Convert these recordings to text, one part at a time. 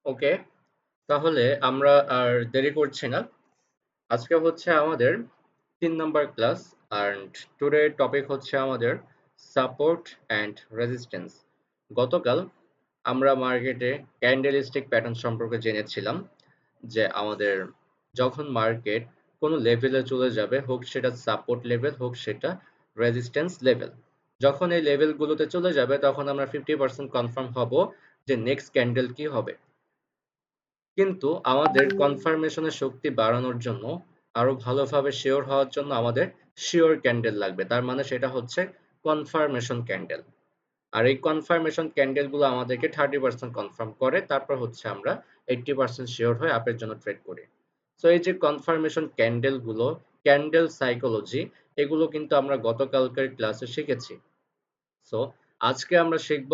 ওকে, তাহলে আমরা আর দেরি করছি না। আজকে হচ্ছে আমাদের 3 নম্বর ক্লাস and টুডে টপিক হচ্ছে আমাদের সাপোর্ট অ্যান্ড রেজিস্ট্যান্স। গতকাল আমরা মার্কেটে ক্যান্ডেলস্টিক প্যাটার্ন সম্পর্কে জেনেছিলাম যে আমাদের যখন মার্কেট কোনো লেভেলে চলে যাবে, হোক সেটা সাপোর্ট লেভেল হোক সেটা রেজিস্ট্যান্স লেভেল, যখন এই লেভেলগুলোতে চলে যাবে তখন আমরা 50% কনফার্ম হব যে নেক্সট ক্যান্ডেল কি হবে। কিন্তু আমাদের কনফার্মেশনের শক্তি বাড়ানোর জন্য, আরো ভালোভাবে শিওর হওয়ার জন্য আমাদের শিওর ক্যান্ডেল লাগবে। তার মানে সেটা হচ্ছে কনফার্মেশন ক্যান্ডেল। আর এই কনফার্মেশন ক্যান্ডেল গুলো আমাদেরকে 30% কনফার্ম করে, তারপর হচ্ছে আমরা 80% শিওর হয়ে আপের জন্য ট্রেড করি। সো এই যে কনফার্মেশন ক্যান্ডেল গুলো, ক্যান্ডেল সাইকোলজি, এগুলো কিন্তু আমরা গতকালকের ক্লাসে শিখেছি। সো আজকে আমরা শিখব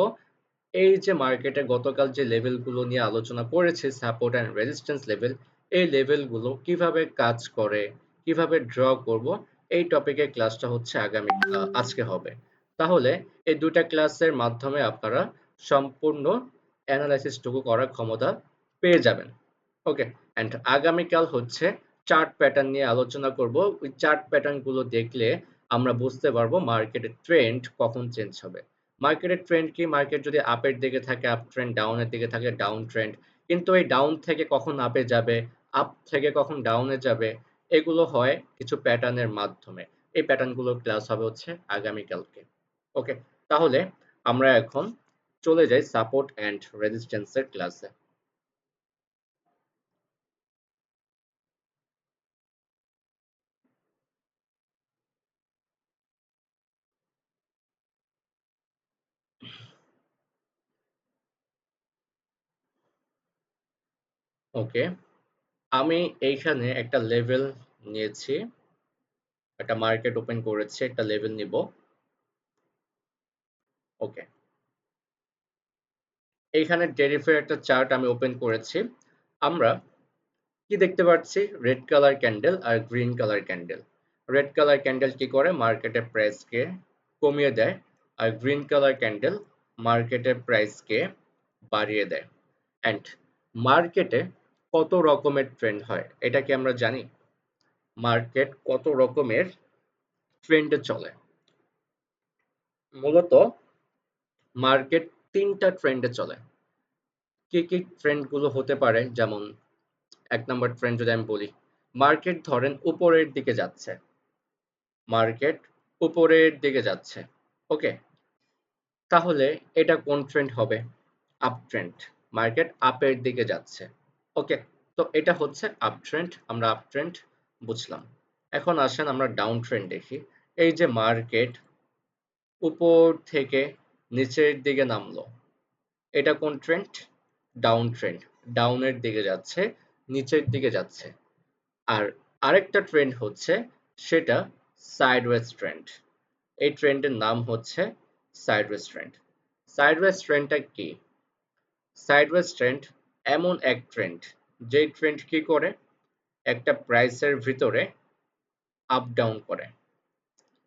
এই যে মার্কেটে গতকাল যে লেভেলগুলো নিয়ে আলোচনা করেছি, সাপোর্ট অ্যান্ড রেজিস্ট্যান্স লেভেল, এই লেভেলগুলো কিভাবে কাজ করে, কিভাবে ড্র করব, এই টপিকের ক্লাসটা হচ্ছে আজকে হবে। তাহলে এই দুটা ক্লাসের মাধ্যমে আপনারা সম্পূর্ণ অ্যানালাইসিসটুকু করার ক্ষমতা পেয়ে যাবেন। ওকে, অ্যান্ড আগামীকাল হচ্ছে চার্ট প্যাটার্ন নিয়ে আলোচনা করব। ওই চার্ট প্যাটার্ন গুলো দেখলে আমরা বুঝতে পারবো মার্কেটের ট্রেন্ড কখন চেঞ্জ হবে। মার্কেটের ট্রেন্ড কি, মার্কেট যদি আপের দিকে থাকে আপ ট্রেন্ড, ডাউনের দিকে থাকে ডাউন ট্রেন্ড, কিন্তু এই ডাউন থেকে কখন আপে যাবে, আপ থেকে কখন ডাউনে যাবে, এগুলো হয় কিছু প্যাটার্নের মাধ্যমে। এই প্যাটার্নগুলোর ক্লাস হবে হচ্ছে আগামীকালকে। ওকে, তাহলে আমরা এখন চলে যাই সাপোর্ট অ্যান্ড রেজিস্ট্যান্সের ক্লাসে। ওকে, আমি এইখানে একটা লেভেল নিয়েছি, একটা মার্কেট ওপেন করেছি, একটা লেভেল নিব। ওকে, এইখানে ডেরিভের একটা চার্ট আমি ওপেন করেছি। আমরা কি দেখতে পাচ্ছি, রেড কালার ক্যান্ডেল আর green colour candle. Red colour candle কি করে, মার্কেটের প্রাইসকে কমিয়ে দেয়, আর গ্রিন কালার ক্যান্ডেল মার্কেটের প্রাইসকে বাড়িয়ে দেয়। অ্যান্ড মার্কেটে কত রকমের ট্রেন্ড হয় এটা কি আমরা জানি? মার্কেট কত রকমের ট্রেন্ডে চলে? মূলত মার্কেট 3টা ট্রেন্ডে চলে। কি কি ট্রেন্ড গুলো হতে পারে, যেমন 1 নম্বর ট্রেন্ড যদি আমি বলি, মার্কেট ধরেন উপরের দিকে যাচ্ছে, মার্কেট উপরের দিকে যাচ্ছে। ওকে, তাহলে এটা কোন ট্রেন্ড হবে? Up trend. মার্কেট আপের দিকে যাচ্ছে। ওকে, তো এটা হচ্ছে আপ ট্রেন্ড, আমরা আপ ট্রেন্ড বুঝলাম। এখন আসেন আমরা ডাউন ট্রেন্ড দেখি। এই যে মার্কেট উপর থেকে নিচের দিকে নামলো, এটা কোন ট্রেন্ড? Down trend. ডাউনের দিকে যাচ্ছে, নিচের দিকে যাচ্ছে। আর আরেকটা ট্রেন্ড হচ্ছে, সেটা সাইডওয়েজ ট্রেন্ড। এই ট্রেন্ডের নাম হচ্ছে সাইডওয়েজ ট্রেন্ড। সাইডওয়েজ ট্রেন্ডটা কি? সাইডওয়েজ ট্রেন্ড এমন এক ট্রেন্ড, যেই ট্রেন্ড কি করে, একটা প্রাইসের ভিতরে আপ ডাউন করে।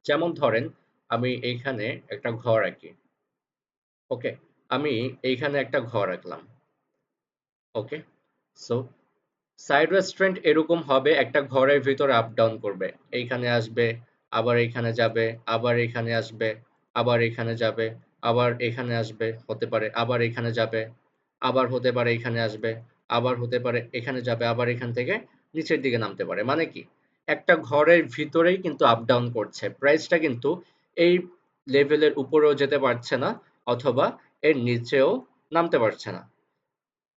যেমন ধরেন আমি এইখানে একটা ঘর আঁকি। ওকে, আমি এইখানে একটা ঘর আঁকলাম। ওকে, সো সাইডওয়েজ ট্রেন্ড এরকম হবে, একটা ঘরের ভিতরে আপ ডাউন করবে, এইখানে আসবে, আবার এইখানে যাবে, আবার এখানে আসবে, আবার এখানে যাবে, আবার এখানে আসবে, হতে পারে আবার এখানে যাবে, আবার হতে পারে এখানে আসবে, আবার হতে পারে এখানে যাবে, আবার এখান থেকে নিচের দিকে নামতে পারে। মানে কি, একটা ঘরের ভিতরেই কিন্তু আপ ডাউন করছে, প্রাইসটা কিন্তু এই লেভেলের উপরেও যেতে পারছে না, অথবা এর নিচেও নামতে পারছে না।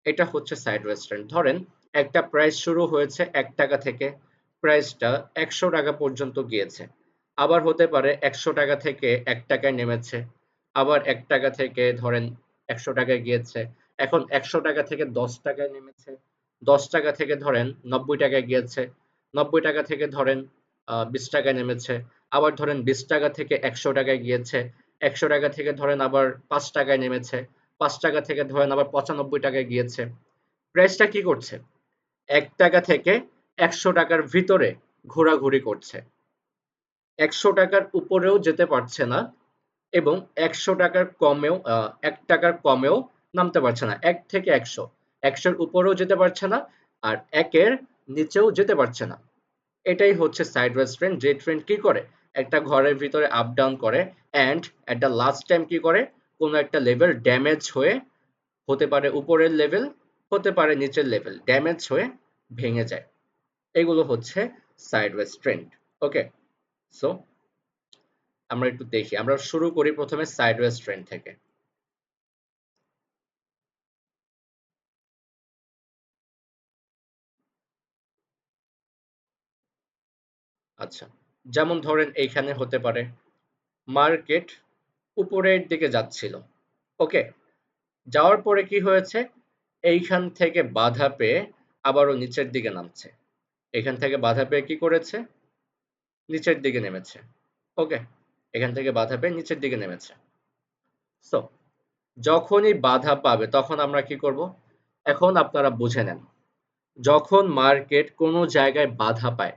এটা হচ্ছে সাইডওয়েজ ট্রেন্ড। ধরেন একটা প্রাইস শুরু হয়েছে 1 টাকা থেকে, প্রাইসটা 100 টাকা পর্যন্ত গিয়েছে, আবার হতে পারে 100 টাকা থেকে 1 টাকায় নেমেছে, আবার 1 টাকা থেকে ধরেন 100 টাকায় গিয়েছে, এখন 100 টাকা থেকে 10 টাকায় নেমেছে, 10 টাকা থেকে ধরেন 90 টাকায় গিয়েছে, 90 টাকা থেকে ধরেন 20 টাকায় নেমেছে, আবার ধরেন 20 টাকা থেকে 100 টাকায় গিয়েছে, 100 টাকা থেকে ধরেন আবার 5 টাকায় নেমেছে, 5 টাকা থেকে ধরেন আবার 95 টাকায় গিয়েছে। প্রাইসটা কি করছে, 1 টাকা থেকে 100 টাকার ভিতরে ঘোরাঘুরি করছে, 100 টাকার উপরেও যেতে পারছে না, এবং 100 টাকার কমেও 1 টাকার কমেও নামতে পারছে না, 1 থেকে 100। 100 এর উপরেও যেতে পারছে না আর 1 এর নিচেও যেতে পারছে না। এটাই হচ্ছে সাইডওয়েজ ট্রেন্ড, যে ট্রেন্ড কি করে একটা ঘরের ভিতরে আপ ডাউন করে and at the last time কি করে কোন একটা লেভেল ড্যামেজ হয়ে, হতে পারে উপরের লেভেল, হতে পারে নিচের লেভেল, ড্যামেজ হয়ে ভেঙে যায়। এগুলো হচ্ছে সাইডওয়েজ ট্রেন্ড। ওকে, সো আমরা একটু দেখি, আমরা শুরু করি প্রথমে সাইডওয়েজ ট্রেন্ড থেকে। আচ্ছা, যেমন ধরেন এইখানে হতে পারে মার্কেট উপরের দিকে যাচ্ছিল। ওকে, যাওয়ার পরে কি হয়েছে, এইখান থেকে বাধা পেয়ে আবারও নিচের দিকে নামছে। এখান থেকে বাধা পেয়ে কি করেছে, নিচের দিকে নেমেছে। ওকে, এখান থেকে বাধা পেয়ে নিচের দিকে নেমেছে। সো যখনই বাধা পাবে তখন আমরা কি করব, এখন আপনারা বুঝে নেন, যখন মার্কেট কোনো জায়গায় বাধা পায়,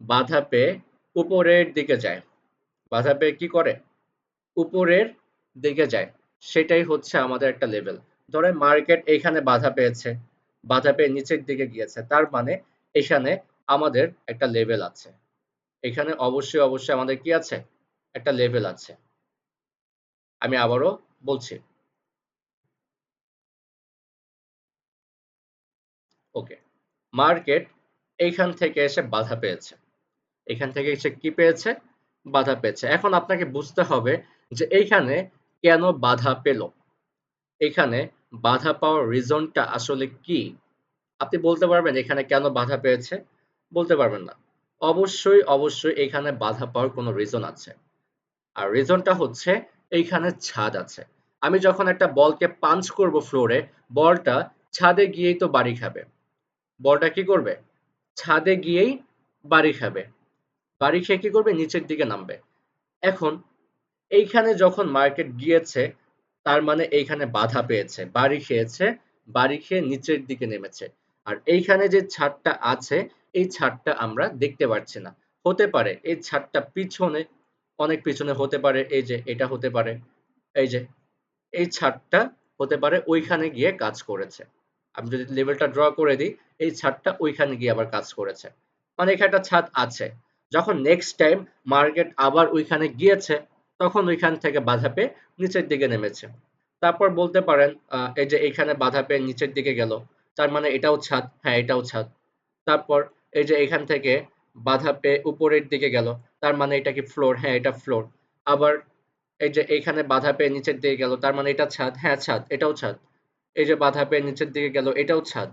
বাধা পেয়ে উপরের দিকে যায়, বাধা পেয়ে কি করে উপরের দিকে যায়, সেটাই হচ্ছে আমাদের একটা লেভেল। ধরেন মার্কেট এইখানে বাধা পেয়েছে, বাধা পেয়ে নিচের দিকে গিয়েছে, তার মানে এখানে আমাদের একটা লেভেল আছে। এখানে অবশ্যই অবশ্যই আমাদের কি আছে, একটা লেভেল আছে। আমি আবারও বলছি। ওকে, মার্কেট এইখান থেকে এসে বাধা পেয়েছে, এখান থেকে এসে কি পেয়েছে, বাধা পেয়েছে। এখন আপনাকে বুঝতে হবে যে এইখানে কেন বাধা পেল, এখানে বাধা পাওয়ার রিজনটা আসলে কি। আপনি বলতে পারবেন এখানে কেন বাধা পেয়েছে, বলতে পারবেন না। অবশ্যই অবশ্যই এখানে বাধা পাওয়ার কোনো রিজন আছে, আর রিজনটা হচ্ছে এইখানে ছাদ আছে। আমি যখন একটা বলকে পাঞ্চ করব ফ্লোরে, বলটা ছাদে গিয়েই তো বাড়ি খাবে। বলটা কি করবে, ছাদে গিয়েই বাড়ি খাবে, বাড়ি খেয়ে কি করবে, নিচের দিকে নামবে। এখন এইখানে যখন মার্কেট গিয়েছে, তার মানে এইখানে বাধা পেয়েছে, বাড়ি খেয়েছে, বাড়ি খেয়ে নিচের দিকে নেমেছে। আর এইখানে যে ছাদটা আছে, এই ছাদটা আমরা দেখতে পাচ্ছি না। হতে পারে এই ছাদটা পিছনে, অনেক পিছনে হতে পারে, এই যে এটা হতে পারে, এই যে এই ছাদটা হতে পারে ওইখানে গিয়ে কাজ করেছে। আমি যদি লেভেলটা ড্র করে দিই, এই ছাদটা ওইখানে গিয়ে আবার কাজ করেছে, মানে এখানে একটা ছাদ আছে। যখন নেক্সট টাইম মার্কেট আবার ওইখানে গিয়েছে, তখন ওইখান থেকে বাধা পেয়ে নিচের দিকে নেমেছে। তারপর বলতে পারেন এই যে এখানে বাধা পেয়ে নিচের দিকে গেল, তার মানে এটাও ছাদ, হ্যাঁ এটাও ছাদ। তারপর এই যে এখান থেকে বাধা পেয়ে উপরের দিকে গেল, তার মানে এটা কি ফ্লোর, হ্যাঁ এটা ফ্লোর। আবার এই যে এইখানে বাধা পেয়ে নিচের দিকে গেল, তার মানে এটা ছাদ, হ্যাঁ ছাদ, এটাও ছাদ। এই যে বাধা পেয়ে নিচের দিকে গেল, এটাও ছাদ।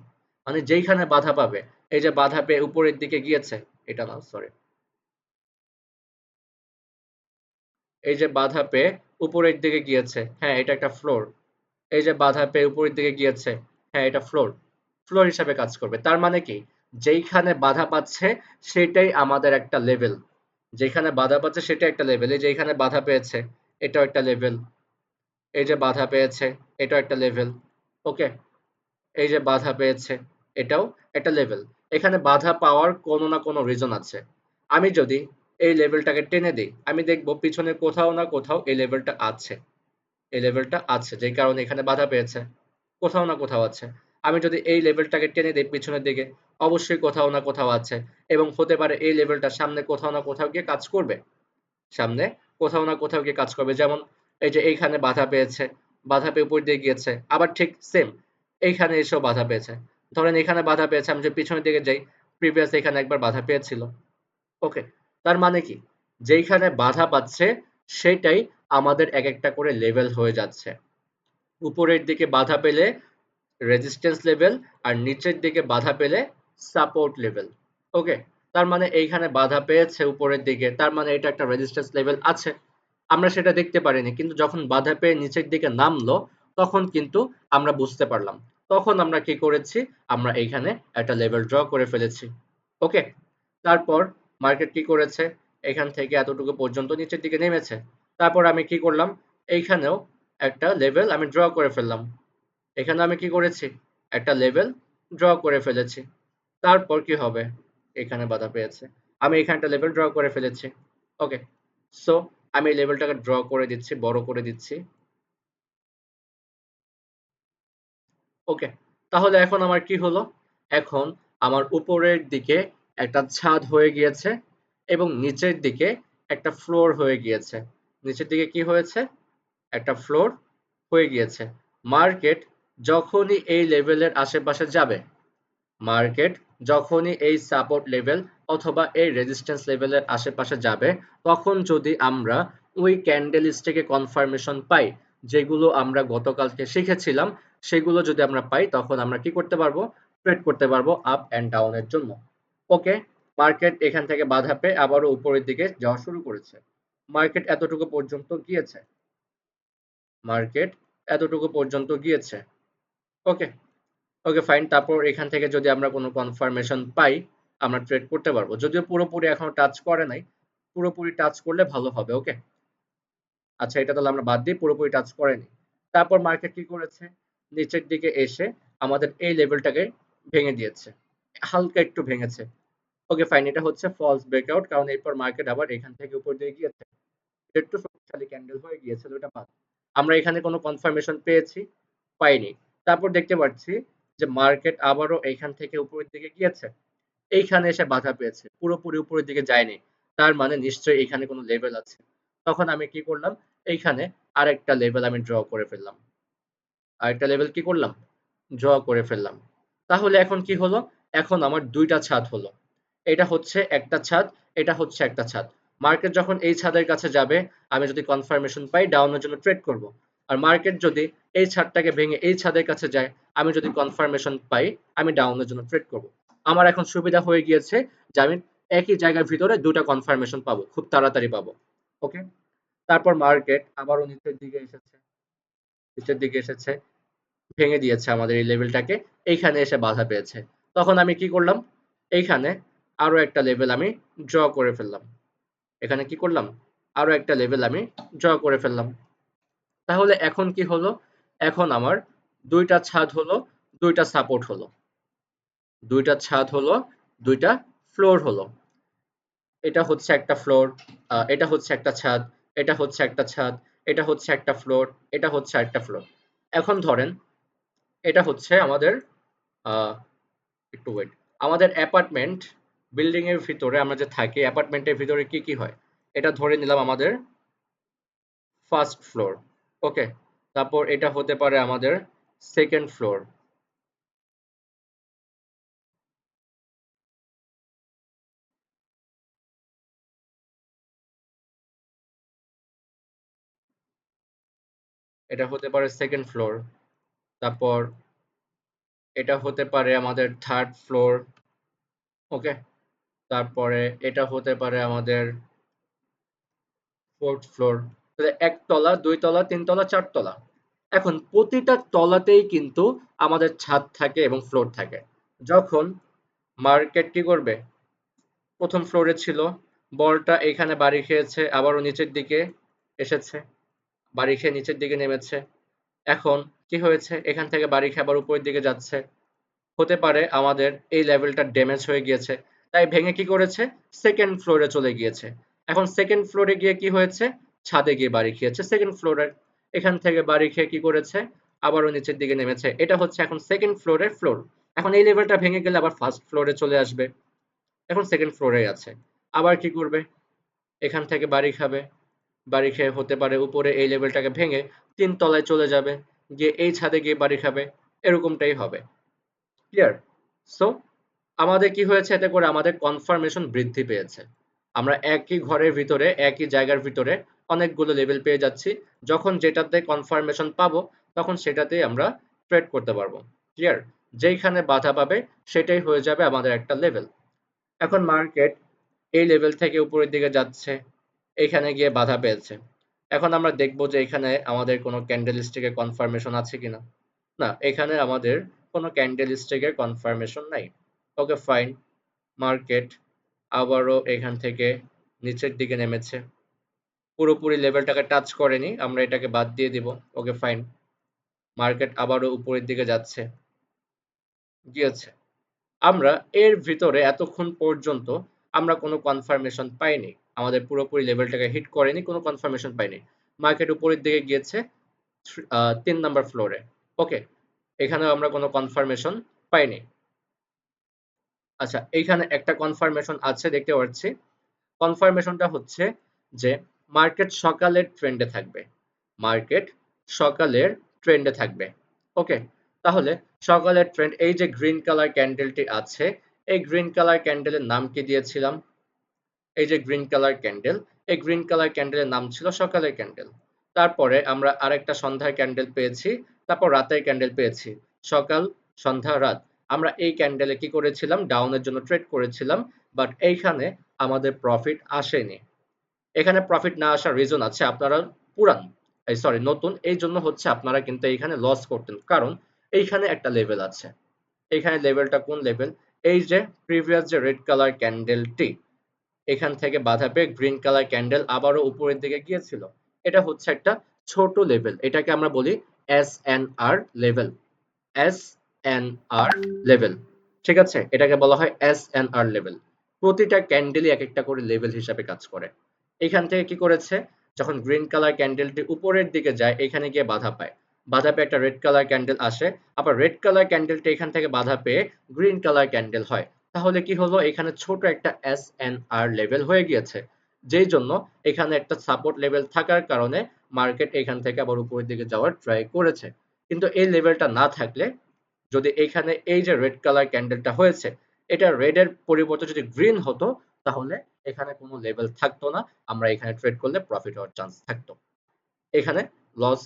মানে যেইখানে বাধা পাবে, এই যে বাধা পেয়ে উপরের দিকে গিয়েছে, এটা না সরি, এই যে বাধা পেয়ে উপরের দিকে গিয়েছে, হ্যাঁ এটা একটা ফ্লোর। এই যে বাধা পেয়ে উপরের দিকে গিয়েছে, হ্যাঁ এটা ফ্লোর, ফ্লোর হিসাবে কাজ করবে। তার মানে কি, যেইখানে বাধা পাচ্ছে সেটাই আমাদের একটা লেভেল, যেখানে বাধা পাচ্ছে সেটা একটা লেভেল। এই যে এখানে বাধা পেয়েছে, এটাও একটা লেভেল। এই যে বাধা পেয়েছে, এটাও একটা লেভেল। ওকে, এই যে বাধা পেয়েছে, এটাও একটা লেভেল। এখানে বাধা পাওয়ার কোনো না কোনো রিজন আছে। আমি যদি এই লেভেলটাকে টেনে দিই, আমি দেখব পিছনে কোথাও না কোথাও এই লেভেলটা আছে, এই লেভেলটা আছে, যেই কারণে এখানে বাধা পেয়েছে, কোথাও না কোথাও আছে। আমি যদি এই লেভেলটাকে টেনে দিই পিছনের দিকে, অবশ্যই কোথাও না কোথাও আছে। এবং হতে পারে এই লেভেলটা সামনে কোথাও না কোথাও গিয়ে কাজ করবে, সামনে কোথাও না কোথাও গিয়ে কাজ করবে। যেমন এই যে এইখানে বাধা পেয়েছে, বাধা পেয়ে উপর দিয়ে গিয়েছে, আবার ঠিক সেম এইখানে এসেও বাধা পেয়েছে। ধরেন এখানে বাধা পেয়েছে, আমি যদি পিছনের দিকে যাই, প্রিভিয়াস এখানে একবার বাধা পেয়েছিল। ওকে, তার মানে কি, যেইখানে বাধা পাচ্ছে সেটাই আমাদের এক একটা করে লেভেল হয়ে যাচ্ছে। উপরের দিকে বাধা পেলে রেজিস্ট্যান্স লেভেল, আর নিচের দিকে বাধা পেলে সাপোর্ট লেভেল। ওকে, তার মানে এইখানে বাধা পেয়েছে উপরের দিকে, তার মানে এটা একটা রেজিস্ট্যান্স লেভেল আছে। আমরা সেটা দেখতে পারিনি, কিন্তু যখন বাধা পেয়ে নিচের দিকে নামলো, তখন কিন্তু আমরা বুঝতে পারলাম। তখন আমরা কি করেছি, আমরা এইখানে একটা লেভেল ড্র করে ফেলেছি। ওকে, তারপর মার্কেট কি করেছে, এখান থেকে এতটুকু পর্যন্ত নিচের দিকে নেমেছে। তারপর আমি কি করলাম, এইখানেও একটা লেভেল আমি ড্র করে ফেললাম। এখানে আমি কি করেছি, একটা লেভেল ড্র করে ফেলেছি। তারপর কি হবে, এখানে বাধা পেয়েছে, আমি এখানে একটা লেভেল ড্র করে ফেলেছি। ওকে, সো আমি এই লেভেলটাকে ড্র করে দিচ্ছি, বড় করে দিচ্ছি। ওকে, তাহলে এখন আমার কি হলো? এখন আমার উপরের দিকে একটা ছাদ হয়ে গিয়েছে এবং নিচের দিকে একটা ফ্লোর হয়ে গিয়েছে। নিচের দিকে কি হয়েছে? একটা ফ্লোর হয়ে গিয়েছে। মার্কেট যখনই এই লেভেলের আশেপাশে যাবে, মার্কেট যখনই এই সাপোর্ট লেভেল অথবা এই রেজিস্ট্যান্স লেভেলের আশেপাশে যাবে, তখন যদি আমরা ওই ক্যান্ডেল স্টিকে কনফার্মেশন পাই, যেগুলো আমরা গতকালকে শিখেছিলাম, সেগুলো যদি আমরা পাই, তখন আমরা কি করতে পারবো? ট্রেড করতে পারবো আপ অ্যান্ড ডাউনের জন্য। ওকে, মার্কেট এখান থেকে বাধা পেয়ে আবারও উপরের দিকে যাওয়া শুরু করেছে। মার্কেট এতটুকু পর্যন্ত গিয়েছে। মার্কেট এতটুকু পর্যন্ত গিয়েছে। ওকে, ওকে ফাইন। তারপর এখান থেকে যদি আমরা কোনো কনফার্মেশন পাই, আমরা ট্রেড করতে পারবো। যদিও পুরোপুরি এখনো টাচ করে নাই। পুরোপুরি টাচ করলে ভালো হবে। ওকে, আচ্ছা এটা তাহলে আমরা বাদ দিই, পুরোপুরি টাচ করেনি। তারপর মার্কেট কি করেছে? নিচের দিকে এসে আমাদের এই লেভেলটাকে ভেঙে দিয়েছে, হালকা একটু ভেঙেছে। ওকে ফাইন, এটা হচ্ছে ফলস ব্রেকআউট, কারণ এরপর মার্কেট আবার এখান থেকে উপর দিয়ে গিয়েছে। এটা একটু শক্তিশালী ক্যান্ডেল হয়ে গিয়েছিল, এটা বাদ। আমরা এখানে কোনো কনফার্মেশন পেয়েছি? পাইনি। তারপর দেখতে পাচ্ছি যে মার্কেট আবারও এইখান থেকে উপরের দিকে গিয়েছে, এইখানে এসে বাধা পেয়েছে, পুরোপুরি উপরের দিকে যায়নি। তার মানে নিশ্চয়ই এখানে কোনো লেভেল আছে। তখন আমি কি করলাম? এইখানে আরেকটা লেভেল আমি ড্র করে ফেললাম। আরেকটা লেভেল কি করলাম? ড্র করে ফেললাম। তাহলে এখন কি হলো? এখন আমার ২ টা ছাদ হলো। এটা হচ্ছে একটা ছাদ, এটা হচ্ছে একটা ছাদ। মার্কেট যখন এই ছাদের কাছে যাবে, আমি যদি কনফার্মেশন পাই, ডাউনের জন্য ট্রেড করব। আর মার্কেট যদি এই ছাদটাকে ভেঙে এই ছাদের কাছে যায়, আমি যদি কনফার্মেশন পাই, আমি ডাউনের জন্য ট্রেড করব। আমার এখন সুবিধা হয়ে গিয়েছে যে আমি একই জায়গার ভিতরে ২ টা কনফার্মেশন পাবো। খুব তাড়াতাড়ি পাবো। ওকে? তারপর মার্কেট আবারও নিচের দিকে এসেছে। নিচের দিকে এসেছে। ভেঙে দিয়েছে আমাদের এই লেভেলটাকে, এইখানে এসে বাধা পেয়েছে। তখন আমি কি করলাম? এইখানে আরো একটা লেভেল আমি ড্র করে ফেললাম। এখানে কি করলাম? আরো একটা লেভেল আমি ড্র করে ফেললাম। তাহলে এখন কি হলো? এখন আমার ২ টা ছাদ হলো, ২ টা সাপোর্ট হলো। ২ টা ছাদ হলো, ২ টা ফ্লোর হলো। এটা হচ্ছে একটা ফ্লোর, এটা হচ্ছে একটা ছাদ, এটা হচ্ছে একটা ছাদ, এটা হচ্ছে একটা ফ্লোর, এটা হচ্ছে আরেকটা ফ্লোর। এখন ধরেন এটা হচ্ছে আমাদের আ একটু ওয়েট। আমাদের অ্যাপার্টমেন্ট বিল্ডিং এর ভিতরে আমরা যে থাকি, অ্যাপার্টমেন্টের ভিতরে কি, কি হয়? এটা ধরে নিলাম আমাদের ফার্স্ট ফ্লোর। ওকে? তারপর এটা হতে পারে আমাদের সেকেন্ড ফ্লোর। এটা হতে পারে সেকেন্ড ফ্লোর। তারপর এটা হতে পারে আমাদের থার্ড ফ্লোর। ওকে? তারপরে এটা হতে পারে আমাদের ফোর্থ ফ্লোর। তাহলে ১ তলা, ২ তলা, ৩ তলা, ৪ তলা। এখন প্রতিটা তলাতেই কিন্তু আমাদের ছাদ থাকে এবং ফ্লোর থাকে। যখন মার্কেট কি করবে? প্রথম ফ্লোরে ছিল, বলটা এখানে বাড়ি খেয়েছে, আবারও নিচের দিকে এসেছে, বাড়ি খেয়ে নিচের দিকে নেমেছে। এখন কি হয়েছে? এখান থেকে বাড়ি খেয়ে আবার উপরের দিকে যাচ্ছে। হতে পারে আমাদের এই লেভেলটা ড্যামেজ হয়ে গিয়েছে, তাই ভেঙে কি করেছে? সেকেন্ড ফ্লোরে চলে গিয়েছে। এখন সেকেন্ড ফ্লোরে গিয়ে কি হয়েছে? ছাদে গিয়ে বাড়ি খেয়েছে সেকেন্ড ফ্লোরের। এখান থেকে বাড়ি খেয়ে কি করেছে? আবারও নিচের দিকে নেমেছে। এটা হচ্ছে এখন সেকেন্ড ফ্লোরের ফ্লোর। এখন এই লেভেলটা ভেঙে গেলে আবার ফার্স্ট ফ্লোরে চলে আসবে। এখন সেকেন্ড ফ্লোরে আছে। আবার কি করবে? এখান থেকে বাড়ি খাবে। বাড়ি খেয়ে হতে পারে উপরে এই লেভেলটাকে ভেঙে ৩ তলায় চলে যাবে। গিয়ে এই ছাদে গিয়ে বাড়ি খাবে। এরকমটাই হবে। ক্লিয়ার? সো আমাদের কি হয়েছে? এতে করে আমাদের কনফার্মেশন বৃদ্ধি পেয়েছে। আমরা একই ঘরের ভিতরে, একই জায়গার ভিতরে অনেকগুলো লেভেল পেয়ে যাচ্ছি। যখন যেটাতে কনফার্মেশন পাবো, তখন সেটাতেই আমরা ট্রেড করতে পারবো। ক্লিয়ার? যেইখানে বাধা পাবে, সেটাই হয়ে যাবে আমাদের একটা লেভেল। এখন মার্কেট এই লেভেল থেকে উপরের দিকে যাচ্ছে, এখানে গিয়ে বাধা পেয়েছে। এখন আমরা দেখব যে এখানে আমাদের কোনো ক্যান্ডেলস্টিকের কনফার্মেশন আছে কিনা। না, এখানে আমাদের কোনো ক্যান্ডেলস্টিকের কনফার্মেশন নাই। Okay fine. মার্কেট আবারও এখান থেকে নিচের দিকে নেমেছে। পুরোপুরি লেভেলটাকে টাচ করেনি, আমরা এটাকে বাদ দিয়ে দিব। Okay fine. মার্কেট আবারও উপরের দিকে যাচ্ছে, গিয়েছে। আমরা এর ভিতরে এতক্ষণ পর্যন্ত আমরা কোনো কনফার্মেশন পাইনি। আমাদের পুরোপুরি লেভেলটাকে হিট করেনি, কোনো কনফার্মেশন পাইনি। মার্কেট উপরের দিকে গিয়েছে ৩ নাম্বার ফ্লোরে। ওকে? এখানেও আমরা কোনো কনফার্মেশন পাইনি। আচ্ছা, এইখানে একটা কনফার্মেশন আছে দেখতে পাচ্ছি। কনফার্মেশনটা হচ্ছে যে মার্কেট সকালের ট্রেন্ডে থাকবে। মার্কেট সকালের ট্রেন্ডে থাকবে। ওকে, তাহলে সকালের ট্রেন্ড, এই যে গ্রিন কালার ক্যান্ডেলটি আছে, এই গ্রিন কালার ক্যান্ডেলের নাম কি দিয়েছিলাম? এই যে গ্রিন কালার ক্যান্ডেল, এই গ্রিন কালার ক্যান্ডেলের নাম ছিল সকালের ক্যান্ডেল। তারপরে আমরা আরেকটা সন্ধ্যার ক্যান্ডেল পেয়েছি, তারপর রাতের ক্যান্ডেল পেয়েছি। সকাল, সন্ধ্যা, রাত। আমরা এই ক্যান্ডেলে কি করেছিলাম? ডাউনের জন্য ট্রেড করেছিলাম, বাট এইখানে আমাদের প্রফিট আসেনি। এখানে প্রফিট না আসার রিজন আছে, আপনারা পুরান, সরি নতুন, এই জন্য হচ্ছে আপনারা কিন্তু এইখানে লস করতেন, কারণ এইখানে একটা লেভেল আছে। এইখানে লেভেলটা কোন লেভেল? এই যে প্রিভিয়াস যে রেড কালার ক্যান্ডেলটি, এখান থেকে বাধা পেয়ে গ্রিন কালার ক্যান্ডেল আবারও উপরের দিকে গিয়েছিল। এটা হচ্ছে একটা ছোট লেভেল, এটাকে আমরা বলি SNR লেভেল। SNR লেভেল, ঠিক আছে, এটাকে বলা হয় SNR লেভেল। প্রতিটা ক্যান্ডেলই এক একটা করে লেভেল হিসাবে কাজ করে। এখান থেকে কি করেছে? যখন গ্রিন কালার ক্যান্ডেলটি উপরের দিকে যায়, এখানে গিয়ে বাধা পায়। বাধা পেয়ে একটা রেড কালার ক্যান্ডেল আসে, আবার রেড কালার ক্যান্ডেলটি এখান থেকে বাধা পেয়ে গ্রিন কালার ক্যান্ডেল হয়। তাহলে কি হলো? এখানে ছোট একটা SNR লেভেল হয়ে গিয়েছে, যেই জন্য এখানে একটা সাপোর্ট লেভেল থাকার কারণে মার্কেট এখান থেকে আবার উপরের দিকে যাওয়ার ট্রাই করেছে। কিন্তু এই লেভেলটা না থাকলে, যদি এখানে এই যে রেড কালার ক্যান্ডেলটা হয়েছে, এটা রেড এর পরিবর্তে যদি গ্রিন হতো, তাহলে এখানে কোনো লেভেল থাকতো না, আমরা এখানে ট্রেড করলে প্রফিট হওয়ার চান্স থাকতো। এখানে লস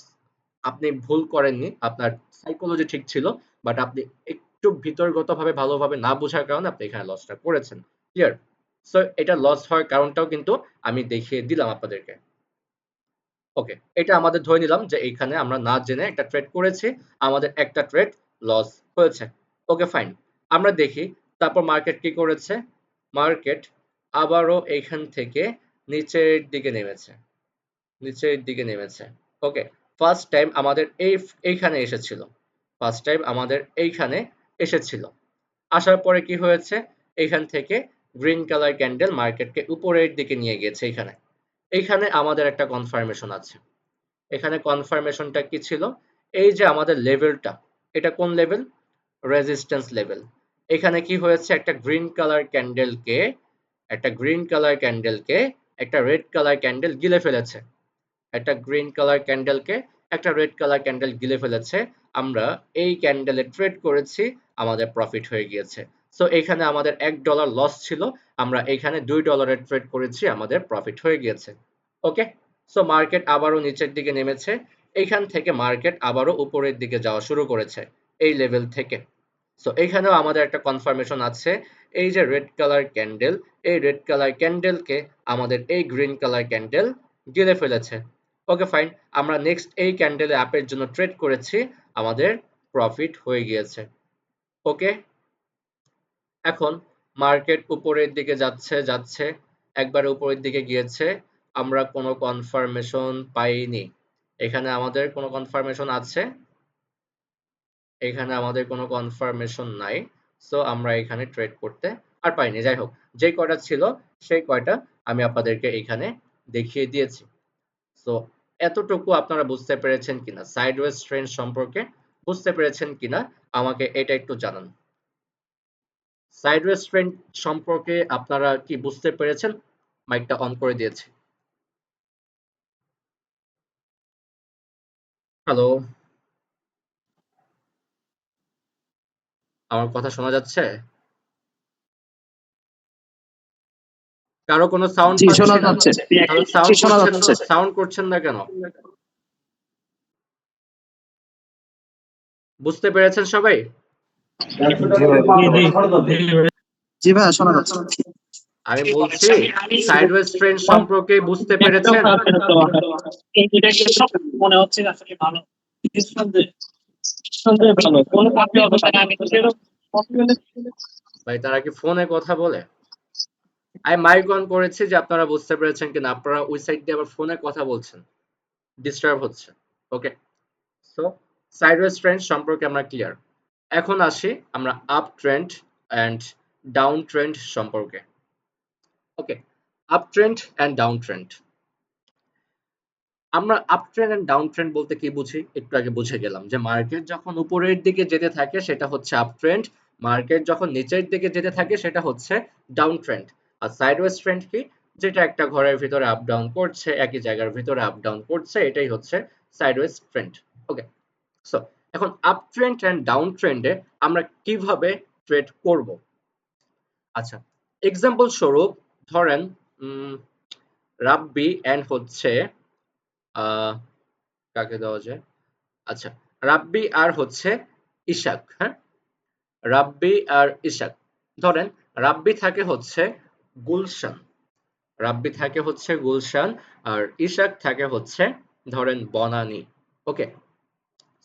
আপনি ভুল করেননি, আপনার সাইকোলজি ঠিক ছিল, বাট আপনি একটু ভিতরগতভাবে ভালোভাবে না বোঝার কারণে আপনি এখানে লসটা করেছেন। ক্লিয়ার? সো এটা লস হওয়ার কারণটাও কিন্তু আমি দেখিয়ে দিলাম আপনাদেরকে। ওকে, এটা আমাদের ধরে নিলাম যে এইখানে আমরা না জেনে একটা ট্রেড করেছি, আমাদের একটা ট্রেড লস হয়েছে। ওকে ফাইন, আমরা দেখি তারপর মার্কেট কি করেছে। মার্কেট আবারও এইখান থেকে নিচের দিকে নেমেছে, নিচের দিকে নেমেছে। ওকে, ফার্স্ট টাইম আমাদের এইখানে এসেছিল, ফার্স্ট টাইম আমাদের এইখানে এসেছিল। আসার পরে কি হয়েছে? এইখান থেকে গ্রিন কালার ক্যান্ডেল মার্কেটকে উপরের দিকে নিয়ে গিয়েছে। এইখানে এইখানে আমাদের একটা কনফার্মেশন আছে। এখানে কনফার্মেশনটা কি ছিল? এই যে আমাদের লেভেলটা, এটা কোন লেভেল? Resistance level. এখানে কি হয়েছে? একটা গ্রিন কালার ক্যান্ডেলকে, একটা গ্রিন কালার ক্যান্ডেলকে একটা রেড কালার ক্যান্ডেল গিলে ফেলেছে। একটা গ্রিন কালার ক্যান্ডেলকে একটা রেড কালার ক্যান্ডেল গিলে ফেলেছে। আমরা এই ক্যান্ডেলে ট্রেড করেছি, আমাদের প্রফিট হয়ে গিয়েছে। সো এখানে আমাদের $1 লস ছিল, আমরা এখানে $2 ট্রেড করেছি, আমাদের প্রফিট হয়ে গিয়েছে। ওকে, সো মার্কেট আবারও নিচের দিকে নেমেছে, এইখান থেকে মার্কেট আবারও উপরের দিকে যাওয়া শুরু করেছে এই লেভেল থেকে। সো এইখানেও আমাদের একটা কনফার্মেশন আছে, এই যে রেড কালার ক্যান্ডেল, এই রেড কালার ক্যান্ডেলকে আমাদের এই গ্রিন কালার ক্যান্ডেল গিলে ফেলেছে। ওকে ফাইন, আমরা নেক্সট এই ক্যান্ডেলে আপের জন্য ট্রেড করেছি, আমাদের প্রফিট হয়ে গিয়েছে। ওকে, এখন মার্কেট উপরের দিকে যাচ্ছে যাচ্ছে, একবার উপরের দিকে গিয়েছে, আমরা কোনো কনফার্মেশন পাইনি। এখানে আমাদের কোনো কনফার্মেশন আছে? এখানে আমাদের কোনো কনফার্মেশন নাই। সো আমরা এখানে ট্রেড করতে আর পাইনি। যাই হোক, যে কয়টা ছিল সেই কয়টা আমি আপনাদেরকে এখানে দেখিয়ে দিয়েছি। সো এতটুকু আপনারা বুঝতে পেরেছেন কিনা, সাইডওয়েজ ট্রেন্ড সম্পর্কে বুঝতে পেরেছেন কিনা, আমাকে এটা একটু জানান। সাইডওয়েজ ট্রেন্ড সম্পর্কে আপনারা কি বুঝতে পেরেছেন? মাইকটা অন করে দিয়েছি। হ্যালো, আমার কথা শোনা যাচ্ছে? কারো কোনো সাউন্ড জি পাচ্ছি শোনা না। যাচ্ছে। তাহলে জি শোনা যাচ্ছে। সাউন্ড করছেন না কেন? বুঝতে পেরেছেন সবাই? জি ভাইয়া শোনা যাচ্ছে। আমি বলছি সাইডওয়েজ ট্রেন্ড সম্পর্কে বুঝতে পেরেছেন? মনে হচ্ছে আসলে ভালো। নিঃসন্দেহে ভালো। কোন কাজে অবস্থানে আমি তো সেরকম ভাই তারা কি ফোনে কথা বলে? আমি মাইক অন করেছি যে আপনারা বুঝতে পেরেছেন কিনা, আপনারা ওই সাইড দিয়ে আবার ফোনে কথা বলছেন, ডিস্টার্ব হচ্ছে। ওকে, সো সাইডওয়েজ ট্রেন্ড সম্পর্কে আমরা ক্লিয়ার। এখন আসি আমরা up trend and down trend সম্পর্কে। Okay, up trend and down trend. আমরা up trend and down trend বলতে কি বুঝি একটু আগে বুঝে গেলাম যে মার্কেট যখন উপরের দিকে যেতে থাকে সেটা হচ্ছে আপ ট্রেন্ড, মার্কেট যখন নিচের দিকে যেতে থাকে সেটা হচ্ছে ডাউন ট্রেন্ড। আর সাইডওয়েজ ট্রেন্ড কি? যেটা একটা ঘরের ভিতরে আপ ডাউন করছে, একই জায়গার ভিতরে আপ ডাউন করছে, এটাই হচ্ছে সাইডওয়েজ ট্রেন্ড। ওকে, সো এখন আপ ট্রেন্ড এন্ড ডাউন ট্রেন্ডে আমরা কিভাবে ট্রেড করব? আচ্ছা, এক্সাম্পল স্বরূপ ধরেন রাব্বি এন্ড হচ্ছে আহ কাকে দেওয়া যায়? আচ্ছা, রাব্বি আর হচ্ছে ইশাক, হ্যাঁ? রাব্বি আর ইশাক। ধরেন রাব্বি থাকে হচ্ছে গুলশান, রাব্বি থাকে হচ্ছে গুলশান আর ইশাক থাকে হচ্ছে ধরেন বনানী। ওকে,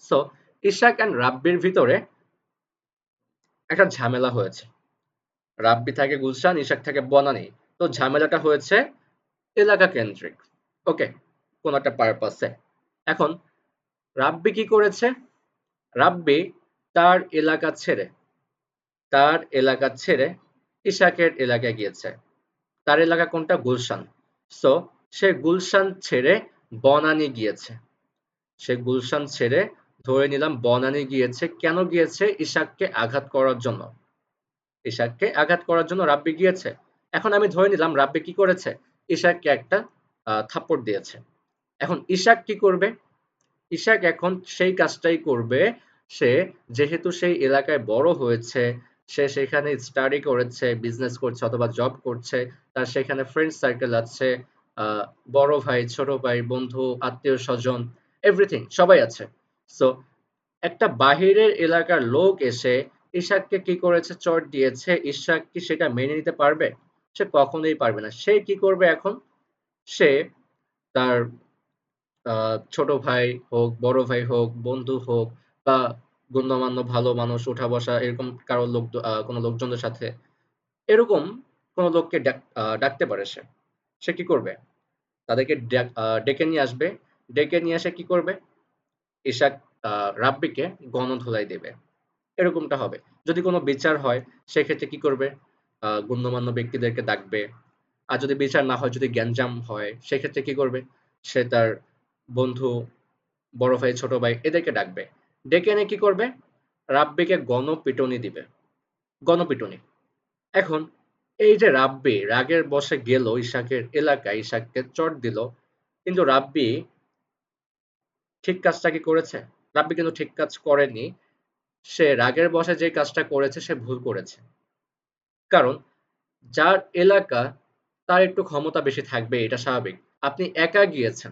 সো ইশাক এন্ড রাব্বির ভিতরে একটা ঝামেলা হয়েছে। রাব্বি থাকে গুলশান, ইশাক থাকে বনানী। তো ঝামেলাটা হয়েছে এলাকা কেন্দ্রিক। ওকে, কোন একটা পারপাসে। এখন রাব্বি কি করেছে? রাব্বি তার এলাকা ছেড়ে তার এলাকা ছেড়ে ইশাকের এলাকায় গিয়েছে। তার এলাকা কোনটা? গুলশান। সো সে গুলশান ছেড়ে বনানী গিয়েছে। সে গুলশান ছেড়ে ধরে নিলাম বনানী গিয়েছে। কেন গিয়েছে? ইশাককে আঘাত করার জন্য। ইশাককে আঘাত করার জন্য রাব্বি গিয়েছে। এখন আমি ধরে নিলাম রাব্বি কি করেছে? ইশাককে একটা থাপ্পড় দিয়েছে। এখন ইশাক কি করবে? ইশাক এখন সেই কাজটাই করবে। সে যেহেতু সেই এলাকায় বড় হয়েছে, সে সেখানে স্টাডি করেছে, বিজনেস করছে অথবা জব করছে, তার সেখানে ফ্রেন্ড সার্কেল আছে, আহ, বড় ভাই, ছোট ভাই, বন্ধু, আত্মীয় স্বজন, এভরিথিং সবাই আছে। সো একটা বাহিরের এলাকার লোক এসে ইশাককে কি করেছে? চড় দিয়েছে। ইশাক কি সেটা মেনে নিতে পারবে? সে কখনোই পারবে না। সে কি করবে এখন? সে তার ছোট ভাই হোক, বড় ভাই হোক, বন্ধু হোক বা গণ্যমান্য ভালো মানুষ উঠা বসা এরকম কারো লোক, কোনো লোকজনের সাথে এরকম কোনো লোককে ডাকতে পারে সে। সে কি করবে? তাদেরকে ডেকে নিয়ে আসবে। ডেকে নিয়ে এসে কি করবে? ইশাক রাব্বিকে গণধোলাই দেবে। এরকমটা হবে। যদি কোনো বিচার হয় সেক্ষেত্রে কি করবে? গণ্যমান্য ব্যক্তিদেরকে ডাকবে। আর যদি বিচার না হয়, যদি গ্যাঞ্জাম হয় সেক্ষেত্রে কি করবে? সে তার বন্ধু, বড় ভাই, ছোট ভাই এদেরকে ডাকবে। ডেকে এনে কি করবে? রাব্বিকে গণপিটুনি দিবে। গণপিটুনি। এখন এই যে রাব্বি রাগের বশে গেল ইশাকের এলাকায়, ইশাককে চড় দিল, কিন্তু রাব্বি ঠিক কাজটা কি করেছে? রাব্বি কিন্তু ঠিক কাজ করেনি। সে রাগের বশে যে কাজটা করেছে সে ভুল করেছে। কারণ যার এলাকা তার একটু ক্ষমতা বেশি থাকবে, এটা স্বাভাবিক। আপনি একা গিয়েছেন,